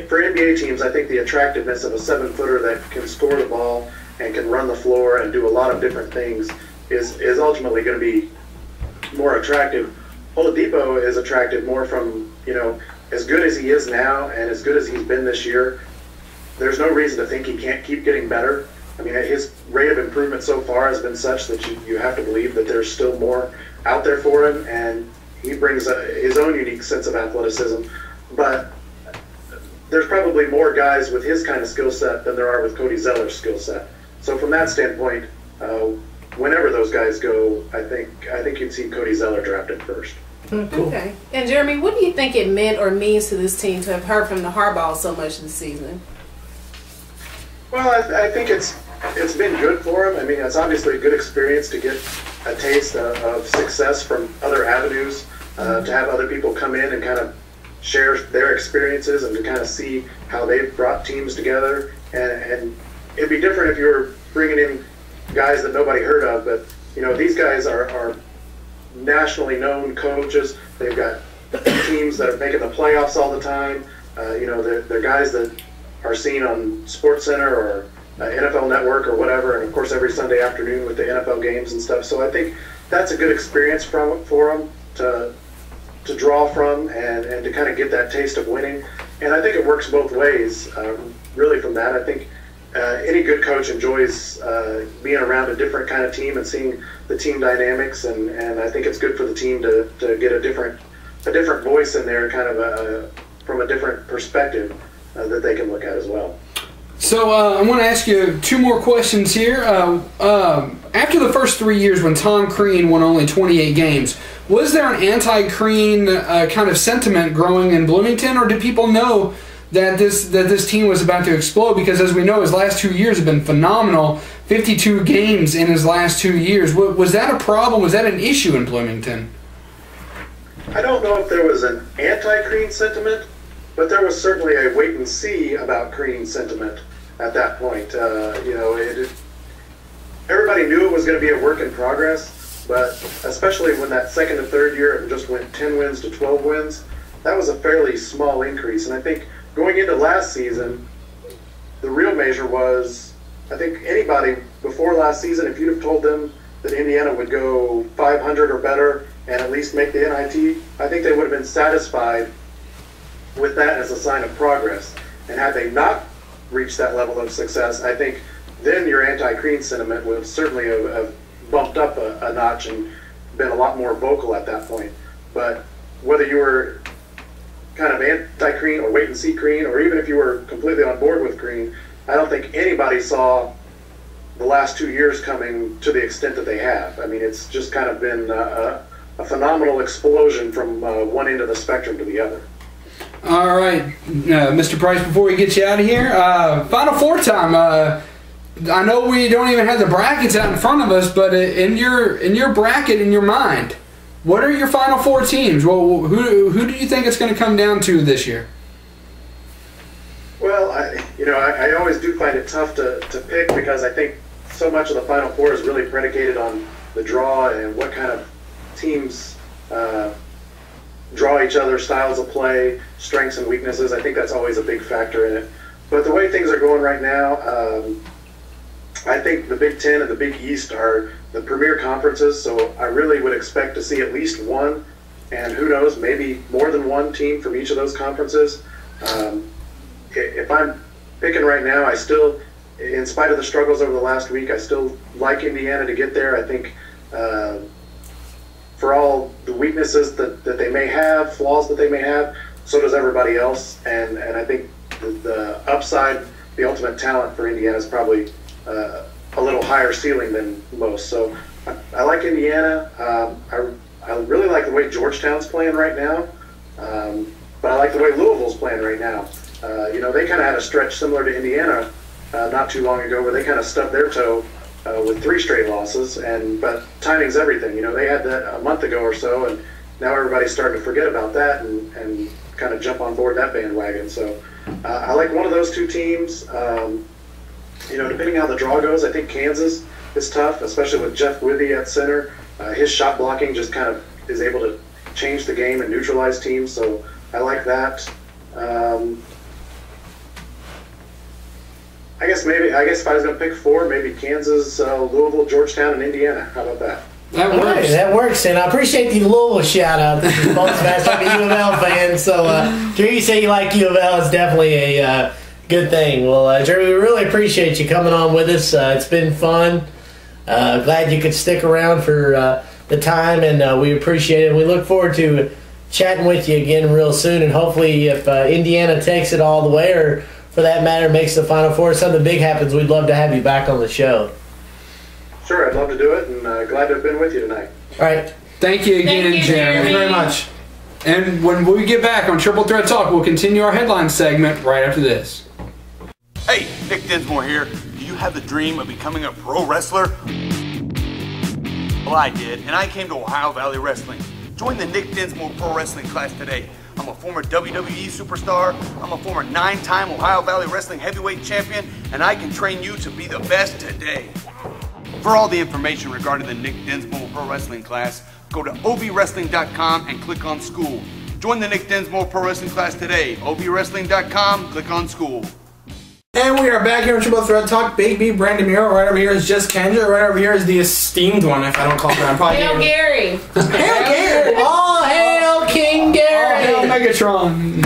for NBA teams, I think the attractiveness of a 7-footer that can score the ball and can run the floor and do a lot of different things is ultimately going to be more attractive. Oladipo is attractive more from, as good as he is now and as good as he's been this year, there's no reason to think he can't keep getting better. His rate of improvement so far has been such that you have to believe that there's still more out there for him, and he brings his own unique sense of athleticism, but there's probably more guys with his kind of skill set than there are with Cody Zeller's skill set. So from that standpoint, whenever those guys go, I think you'd see Cody Zeller drafted first. Cool. Okay. And Jeremy, what do you think it meant or means to this team to have heard from the Harbaugh so much this season? Well, I think it's been good for him. I mean, it's obviously a good experience to get a taste of success from other avenues, to have other people come in and kind of share their experiences and to kind of see how they've brought teams together. And it'd be different if you were bringing in guys that nobody heard of, but these guys are nationally known coaches. They've got teams that are making the playoffs all the time. They're guys that are seen on SportsCenter or NFL Network or whatever, and of course every Sunday afternoon with the NFL games and stuff. So I think that's a good experience for them to draw from and to kind of get that taste of winning. And I think it works both ways, really, from that. I think any good coach enjoys being around a different kind of team and seeing the team dynamics, and I think it's good for the team to get a different voice in there, kind of from a different perspective that they can look at as well. So I want to ask you two more questions here. After the first 3 years when Tom Crean won only 28 games, was there an anti-Crean kind of sentiment growing in Bloomington, or did people know that this team was about to explode? Because as we know, his last 2 years have been phenomenal. 52 games in his last 2 years. Was that a problem? Was that an issue in Bloomington? I don't know if there was an anti-Crean sentiment, but there was certainly a wait and see about Crean sentiment at that point. Everybody knew it was going to be a work in progress, but especially when that second and third year it just went 10 wins to 12 wins, that was a fairly small increase. And I think going into last season, the real measure was, I think anybody before last season, if you'd have told them that Indiana would go 500 or better and at least make the NIT, I think they would have been satisfied with that as a sign of progress. And had they not reached that level of success, I think then your anti-Crean sentiment would certainly have bumped up a notch and been a lot more vocal at that point. But whether you were kind of anti-Crean or wait-and-see Crean, or even if you were completely on board with Crean, I don't think anybody saw the last 2 years coming to the extent that they have. I mean, it's just kind of been a phenomenal explosion from one end of the spectrum to the other. All right, Mr. Price, before we get you out of here, Final Four time. I know we don't even have the brackets out in front of us, but in your bracket, in your mind, what are your Final Four teams? Well, who do you think it's going to come down to this year? Well, I always do find it tough to pick, because I think so much of the Final Four is really predicated on the draw and what kind of teams draw each other, styles of play, strengths and weaknesses. I think that's always a big factor in it. But the way things are going right now, I think the Big Ten and the Big East are the premier conferences, so I really would expect to see at least one, and who knows, maybe more than one team from each of those conferences. If I'm picking right now, I still, in spite of the struggles over the last week, I still like Indiana to get there. I think for all the weaknesses that they may have, flaws that they may have, so does everybody else. And I think the upside, the ultimate talent for Indiana is probably a little higher ceiling than most. So I like Indiana. I really like the way Georgetown's playing right now, but I like the way Louisville's playing right now. They kind of had a stretch similar to Indiana not too long ago, where they kind of stubbed their toe with 3 straight losses. But timing's everything. They had that a month ago or so, and now everybody's starting to forget about that and kind of jump on board that bandwagon. So I like one of those two teams. Depending how the draw goes, I think Kansas is tough, especially with Jeff Withy at center. His shot blocking just kind of is able to change the game and neutralize teams, so I like that. I guess if I was going to pick 4, maybe Kansas, Louisville, Georgetown, and Indiana. How about that? That works. Right, that works, and I appreciate the Louisville shout out. PostMaster, I'm a U of L fan, so to hear you say you like U of L is definitely a good thing. Well, Jerry, we really appreciate you coming on with us. It's been fun. Glad you could stick around for the time, and we appreciate it. We look forward to chatting with you again real soon, and hopefully if Indiana takes it all the way, or for that matter makes the Final Four, something big happens, we'd love to have you back on the show. Sure, I'd love to do it, and glad to have been with you tonight. All right. Thank you again, Jeremy. Thank you very much. And when we get back on Triple Threat Talk, we'll continue our headline segment right after this. Hey, Nick Dinsmore here. Do you have the dream of becoming a pro wrestler? Well, I did, and I came to Ohio Valley Wrestling. Join the Nick Dinsmore Pro Wrestling class today. I'm a former WWE superstar, I'm a former 9-time Ohio Valley Wrestling heavyweight champion, and I can train you to be the best today. For all the information regarding the Nick Dinsmore Pro Wrestling class, go to OVWrestling.com and click on school. Join the Nick Dinsmore Pro Wrestling class today. OVWrestling.com, click on school. And we are back here on Triple Threat Talk. Big B, Brandon Muro. Right over here is just Kendra. Right over here is the esteemed one, if I don't call her. I'm probably Hail Gary. Hail Gary. All hail King Gary. Hail Megatron.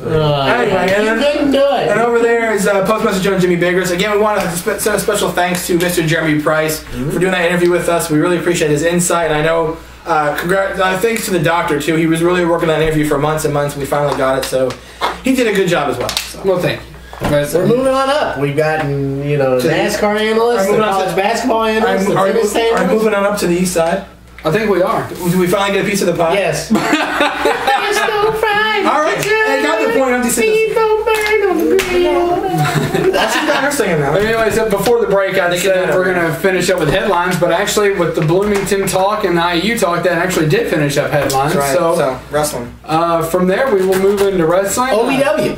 Anyway, you couldn't do it. And over there is Postmaster Joe and Jimmy Biggers. Again, we want to send a special thanks to Mr. Jeremy Price for doing that interview with us. We really appreciate his insight. And I know, thanks to the doctor, too. He was really working on that interview for months and months. We finally got it, so he did a good job as well. So. Well, thank you. We're moving on up. We've gotten, NASCAR analysts, the college basketball analysts, the tennis analysts. Are we moving on up to the east side? I think we are. Do we finally get a piece of the pie? Yes. All right. I got the point. That's what they're singing now. Anyways, before the break, I said we're going to finish up with headlines, but actually with the Bloomington talk and the IU talk, that actually did finish up headlines. That's right. So wrestling. From there, we will move into wrestling. OVW.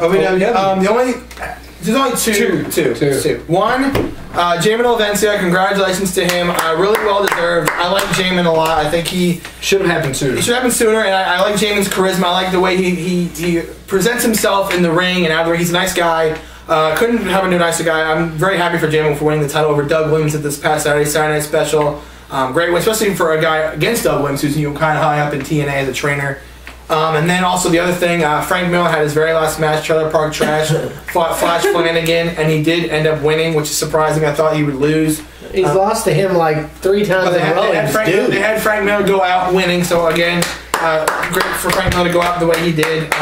There's only two. One, Jamin Olencia, congratulations to him. Really well deserved. I like Jamin a lot. I think he should have happened sooner. He should have happened sooner, and I like Jamin's charisma. I like the way he presents himself in the ring and out there. He's a nice guy. Couldn't have a nicer guy. I'm very happy for Jamin for winning the title over Doug Williams at this past Saturday Night Special. Great win, especially for a guy against Doug Williams, who's kind of high up in TNA as a trainer. And then also the other thing, Frank Miller had his very last match, Trailer Park Trash, fought Flash Flanagan, and he did end up winning, which is surprising. I thought he would lose. He's lost to him like 3 times in a row. They had Frank Miller go out winning, so again, great for Frank Miller to go out the way he did.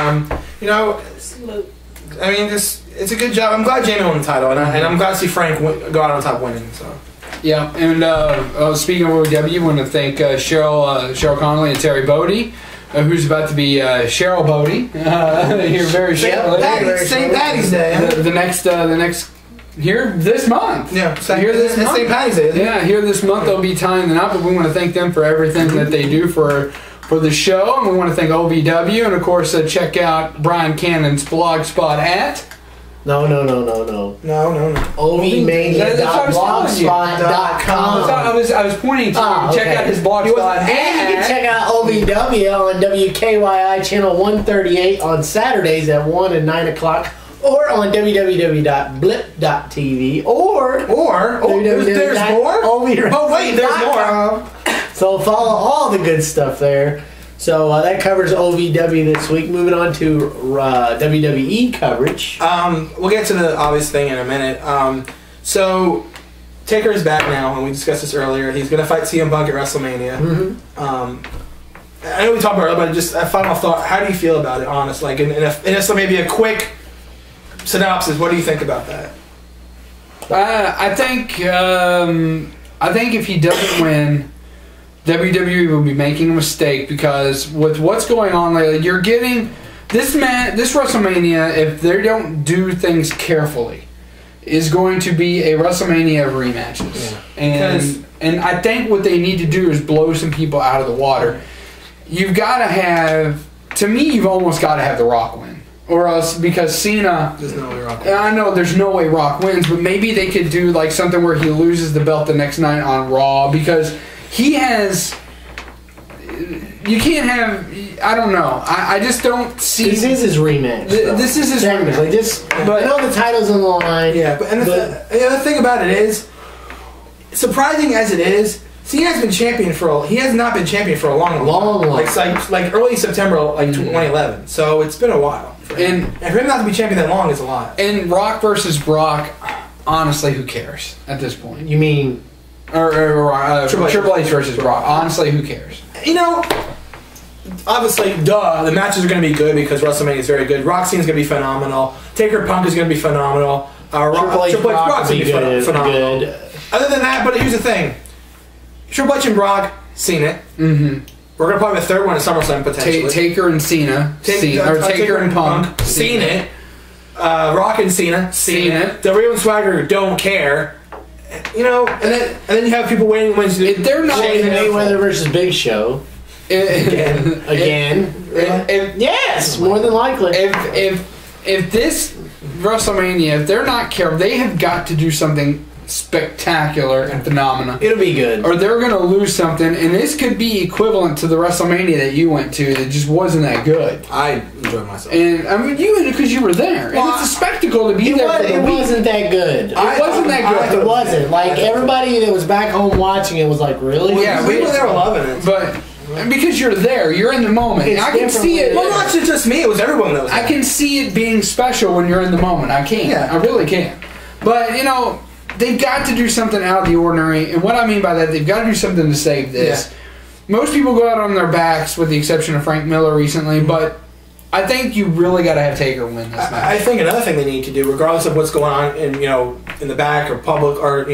It's a good job. I'm glad Jamie won the title, and I'm glad to see Frank go out on top winning. So. Yeah, and speaking of OVW, I want to thank Cheryl Connolly and Terry Bodie. Who's about to be Cheryl Bodie here very shortly. St. Patty's Day. The next here this month. Yeah, here this month. St. Patty's Day. Yeah, here this month they'll be tying the knot. But we want to thank them for everything that they do for the show, and we want to thank OVW, and of course check out Brian Cannon's blogspot at. No. OVMania.blogspot.com. I was pointing to you. Check out his blogspot. And you can check out OVW on WKYI channel 138 on Saturdays at 1 and 9 o'clock, or on www.blip.tv, or there's more? Oh wait, there's more. So follow all the good stuff there. So that covers OVW this week. Moving on to WWE coverage. We'll get to the obvious thing in a minute. So Taker is back now, and we discussed this earlier. He's going to fight CM Punk at WrestleMania. I know we talked about it earlier, but just a final thought. How do you feel about it, honestly? Like, so maybe a quick synopsis. What do you think about that? I think if he doesn't win, WWE will be making a mistake, because with what's going on lately, you're getting this WrestleMania, if they don't do things carefully, is going to be a WrestleMania of rematches. Yeah. And I think what they need to do is blow some people out of the water. You've got to have, to me, you've almost got to have The Rock win. Or else, because Cena... There's no way Rock wins. I know there's no way Rock wins, but maybe they could do like something where he loses the belt the next night on Raw, because he has... You can't have... I don't know. I just don't see... This is his rematch. This is his rematch. But I know the title's on the line. Yeah, the other thing about it is, surprising as it is, he has been champion he has not been champion for a long like early September, 2011. So it's been a while. And for him not to be champion that long is a lot. And Rock versus Brock, honestly, who cares at this point? You mean Or Triple H versus Rock. Honestly, who cares? You know, obviously, the matches are going to be good because WrestleMania is very good. Rock Scene's going to be phenomenal. Taker Punk is going to be phenomenal. Triple H Brock's going to be phenomenal. Good. Other than that, but here's the thing. Triple H and Brock, seen it. Mm-hmm. We're going to probably have a third one at SummerSlam, potentially. Taker and Cena. Taker and Punk. Seen it. Rock and Cena. Seen it. WWE and Swagger don't care. You know, and then you have people waiting when they're not Mayweather versus Big Show. Again. Yes, more than likely. If this WrestleMania, if they're not careful, they have got to do something spectacular and phenomenal. It'll be good. Or they're going to lose something, and this could be equivalent to the WrestleMania that you went to that just wasn't that good. I enjoyed myself. And I mean, you went because you were there. Well, and it's a spectacle to be there. It wasn't that good. It wasn't that good. It wasn't. Like, everybody that was back home watching it was like, really? Well, yeah, we were there loving it. But because you're there, you're in the moment. I can see it. Well, not just me, it was everyone that was there. I can see it being special when you're in the moment. I can. Yeah. I really can. But, you know, they've got to do something out of the ordinary. And what I mean by that, they've got to do something to save this. Yeah. Most people go out on their backs, with the exception of Frank Miller recently, but I think you really got to have Taker win this match. I think another thing they need to do, regardless of what's going on in the back or public, or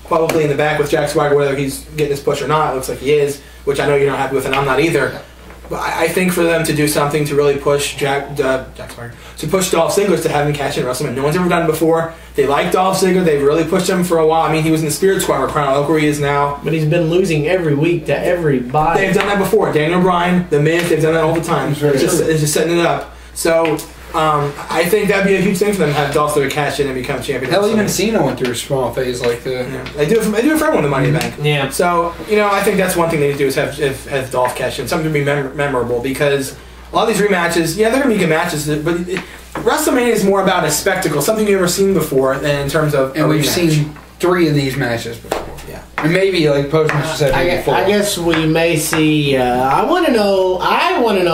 publicly in the back with Jack Swagger, whether he's getting his push or not, it looks like he is, which I know you're not happy with, and I'm not either. But I think for them to do something to really push Jack Swagger, to push Dolph Ziggler to have him catch in WrestleMania. No one's ever done it before. They like Dolph Ziggler. They've really pushed him for a while. I mean, he was in the Spirit Squad. Look where he is now. But he's been losing every week to everybody. They've done that before. Daniel Bryan, The Miz, they've done that all the time. It's just setting it up. So I think that'd be a huge thing for them to have Dolph Ziggler cash in and become champion. Hell, even Cena went through a small phase like that. Yeah. They do it for everyone in the Money in the Bank. Yeah. So, I think that's one thing they need to do is have Dolph cash in. Something to be memorable, because a lot of these rematches, they're going to be good matches, but WrestleMania is more about a spectacle, something you've never seen before, than in terms of and we've seen 3 of these matches before. Yeah. And maybe, like PostMaster said, before. I guess we may see. I want to know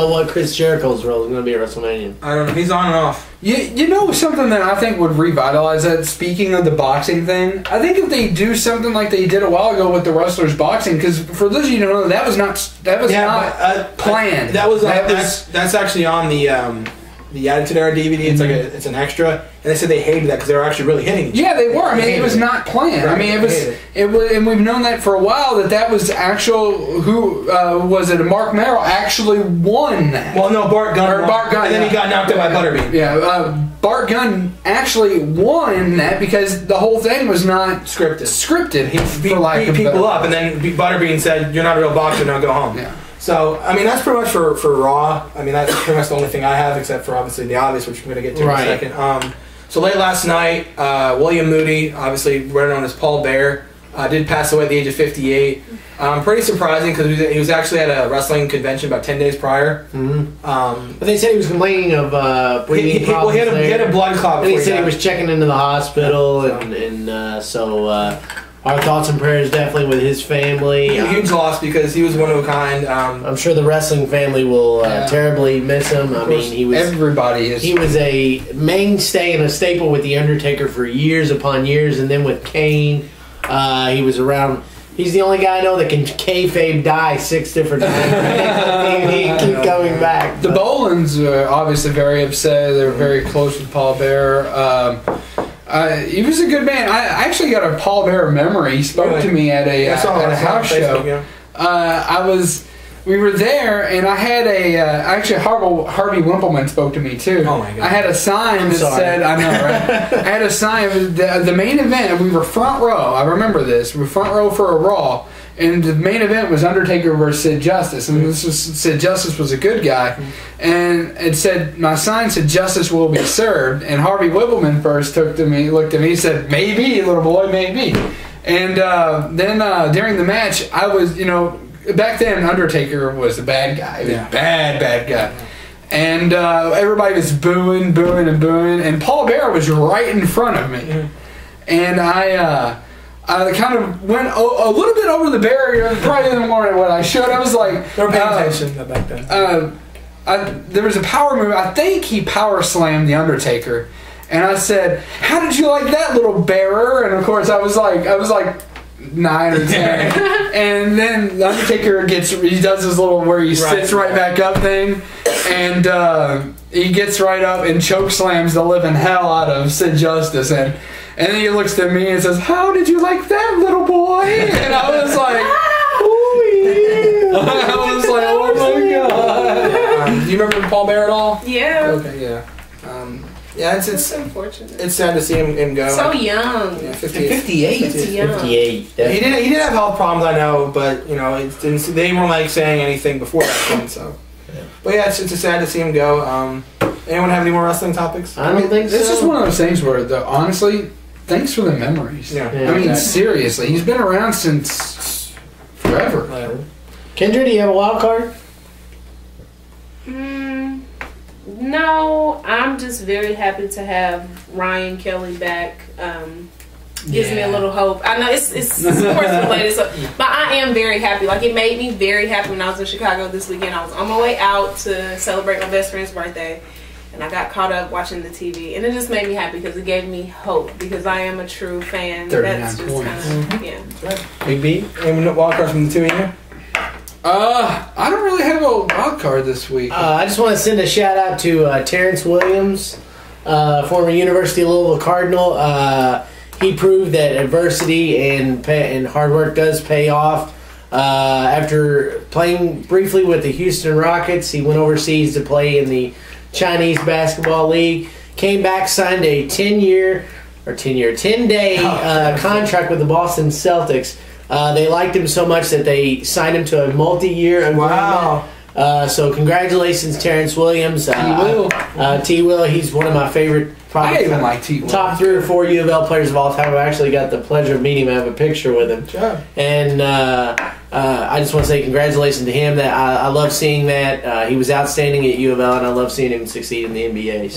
what Chris Jericho's role is going to be at WrestleMania. I don't know. He's on and off. You know something that I think would revitalize that, speaking of the boxing thing? I think if they do something like they did a while ago with the wrestlers boxing, because for those of you who don't know, that was not planned. That's actually on the Attitude Era DVD. It's like it's an extra, and they said they hated that because they were actually really hitting each other. Yeah, they were. I mean, it was not planned. I mean, it was, and we've known that for a while. That was actual. Who was it? Mark Merrill actually won that. Well, no, Bart Gunn. Bart Gunn, and then he got knocked out by Butterbean. Yeah, Bart Gunn actually won that because the whole thing was not scripted. He beat people up, and then Butterbean said, "You're not a real boxer. Now go home." Yeah. So, I mean, that's pretty much for Raw. I mean, that's pretty much the only thing I have, except for obviously the obvious, which we're going to get to in a second. So late last night, William Moody, obviously better known as Paul Bear, did pass away at the age of 58. Pretty surprising because he was actually at a wrestling convention about 10 days prior. Mm-hmm. But they said he was complaining of breathing problems. Well, he had a blood clot. And he said he was checking into the hospital, and so our thoughts and prayers definitely with his family. Huge loss because he was one of a kind. I'm sure the wrestling family will terribly miss him. I mean, he was He was a mainstay and a staple with the Undertaker for years upon years, and then with Kane, he was around. He's the only guy I know that can kayfabe die 6 different times. he keep coming back. The Bolins are obviously very upset. They were very close with Paul Bear. He was a good man. I actually got a Paul Bear memory. He spoke to me at a house show. We were there, and I had actually Harvey Wimpleman spoke to me too. Oh my God! I had a sign that said, "I know, right?" I had a sign. The main event. We were front row. I remember this. We were front row for a Raw, and the main event was Undertaker versus Sid Justice, and Sid Justice was a good guy, and it said, my sign said, "Justice will be served." And Harvey Wimpleman first looked at me, he said, "Maybe, little boy, maybe." And then during the match, I was, back then Undertaker was the bad guy. He was bad guy. And everybody was booing, and Paul Bear was right in front of me. And I kind of went a little bit over the barrier, probably in the morning when I should. I was like, they were paying attention back then. There was a power move. I think he power slammed the Undertaker, and I said, "How did you like that, little bearer?" And of course, I was like, 9 or 10. And then the Undertaker does his little where he sits right back up thing, and he gets right up and choke slams the living hell out of Sid Justice, and then he looks at me and says, "How did you like that, little boy?" And I was like, "Oh yeah." I was like, "Oh my god." Do you remember Paul Bear at all? Yeah. Okay, yeah. Yeah, it's unfortunate. It's sad to see him go. So young. Yeah, 58. 58. Yeah. He did have health problems, I know, but you know, they weren't like saying anything before that point. So, but yeah, it's just sad to see him go. Anyone have any more wrestling topics? I don't think so. It's just one of those things where, honestly, thanks for the memories. Yeah. I mean, seriously, he's been around since forever. Kendra, do you have a wild card? No, I'm just very happy to have Ryan Kelly back. Gives me a little hope. I know it's sports related, but I am very happy. Like, it made me very happy when I was in Chicago this weekend. I was on my way out to celebrate my best friend's birthday, and I got caught up watching the TV, and it just made me happy because it gave me hope, because I am a true fan. 39 That's just points. kind of, yeah. Big B? Any wild cards from the two of you? I don't really have a wild card this week. I just want to send a shout out to Terrence Williams, former University of Louisville Cardinal. He proved that adversity and hard work does pay off. After playing briefly with the Houston Rockets, he went overseas to play in the Chinese Basketball League. Came back, signed a 10-day contract with the Boston Celtics. They liked him so much that they signed him to a multi-year agreement. Wow. So congratulations, Terrence Williams. T-Will, he's one of my favorite, I even like T-Will. Top 3 or 4 U of L players of all time. I actually got the pleasure of meeting him. I have a picture with him. Sure. And I just want to say congratulations to him. That I love seeing that. He was outstanding at U of L, and I love seeing him succeed in the NBA.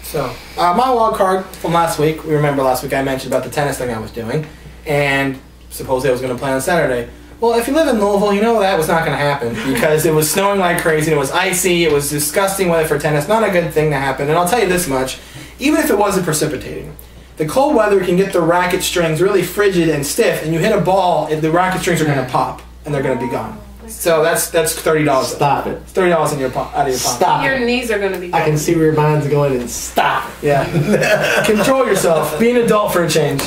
So my wild card from last week, we remember last week I mentioned about the tennis thing I was doing, and supposedly I was going to play on Saturday. Well, if you live in Louisville, you know that was not going to happen because it was snowing like crazy. It was icy. It was disgusting weather for tennis. Not a good thing to happen. And I'll tell you this much. Even if it wasn't precipitating, the cold weather can get the racket strings really frigid and stiff, and you hit a ball, the racket strings are going to pop, and they're going to be gone. So that's $30. Stop it. It's $30 out of your pocket. Stop Your knees are going to be gone. I can see where your mind's going, and stop. Yeah. Control yourself. Be an adult for a change.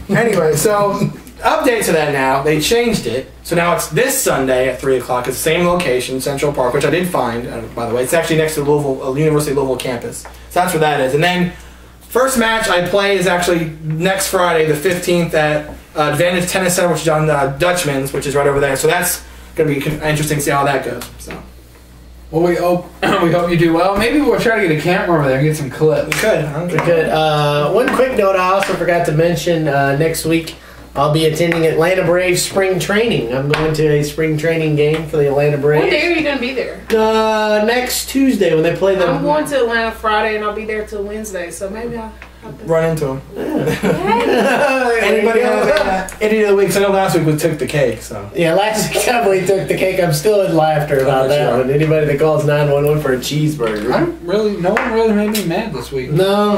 Anyway, so update to that now. They changed it. So now it's this Sunday at 3 o'clock. It's the same location, Central Park, which I did find, by the way. It's actually next to the Louisville, University of Louisville campus. So that's where that is. And then first match I play is actually next Friday, the 15th, at Advantage Tennis Center, which is on Dutchman's, which is right over there. So that's going to be interesting to see how that goes. So. Well, we hope you do well. Maybe we'll try to get a camera over there and get some clips. We could. One quick note I also forgot to mention, next week I'll be attending Atlanta Braves spring training. I'm going to a spring training game for the Atlanta Braves. What day are you going to be there? Next Tuesday when they play them. I'm going to Atlanta Friday, and I'll be there till Wednesday, so maybe I'll have to run into him. Anybody have any of the weeks? I know last week we took the cake, so. Yeah, last week definitely took the cake. I'm still in laughter about that one. Anybody that calls 911 for a cheeseburger. No one really made me mad this week. No,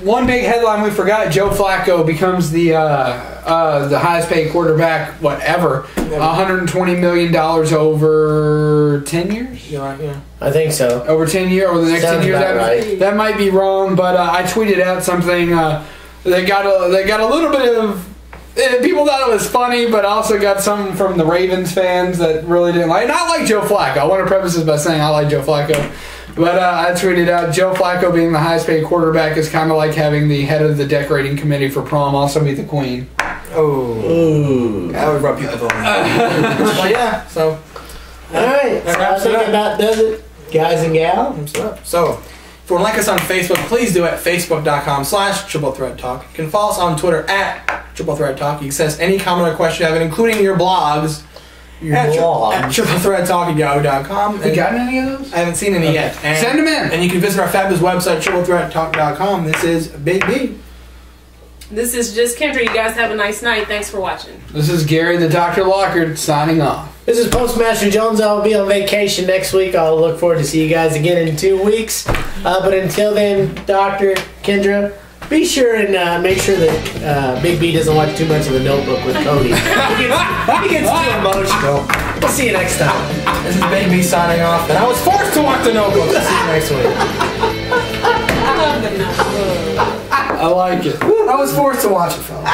one big headline we forgot: Joe Flacco becomes the highest paid quarterback ever. $120 million over 10 years. Yeah. I think so. Over 10 years, or the next 10 years. That might be wrong, but I tweeted out something. They got a little bit of. People thought it was funny, but I also got some from the Ravens fans that really didn't like. Not like Joe Flacco. I want to preface this by saying I like Joe Flacco. But I tweeted out, Joe Flacco being the highest paid quarterback is kind of like having the head of the decorating committee for prom also be the queen. Oh. That would rub people the wrong way. But yeah, so. Alright, so I think about does it, guys and gals. So, if you want to like us on Facebook, please do it at facebook.com/triplethreattalk. You can follow us on Twitter at triplethreattalk. You can send us any comment or question you have, including your blogs. At triplethreattalk@yahoo.com. Have you gotten any of those? I haven't seen any yet. And, send them in. And you can visit our fabulous website, triplethreattalk.com. This is Big B. This is just Kendra. You guys have a nice night. Thanks for watching. This is Gary the Dr. Lockard signing off. This is Postmaster Jones. I'll be on vacation next week. I'll look forward to see you guys again in 2 weeks. But until then, Dr. Kendra, Be sure and make sure that Big B doesn't watch too much of The Notebook with Cody. He gets too emotional. We'll see you next time. This is Big B signing off, and I was forced to watch The Notebook. We'll see you next week. I love The Notebook. I like it. I was forced to watch it, fellas.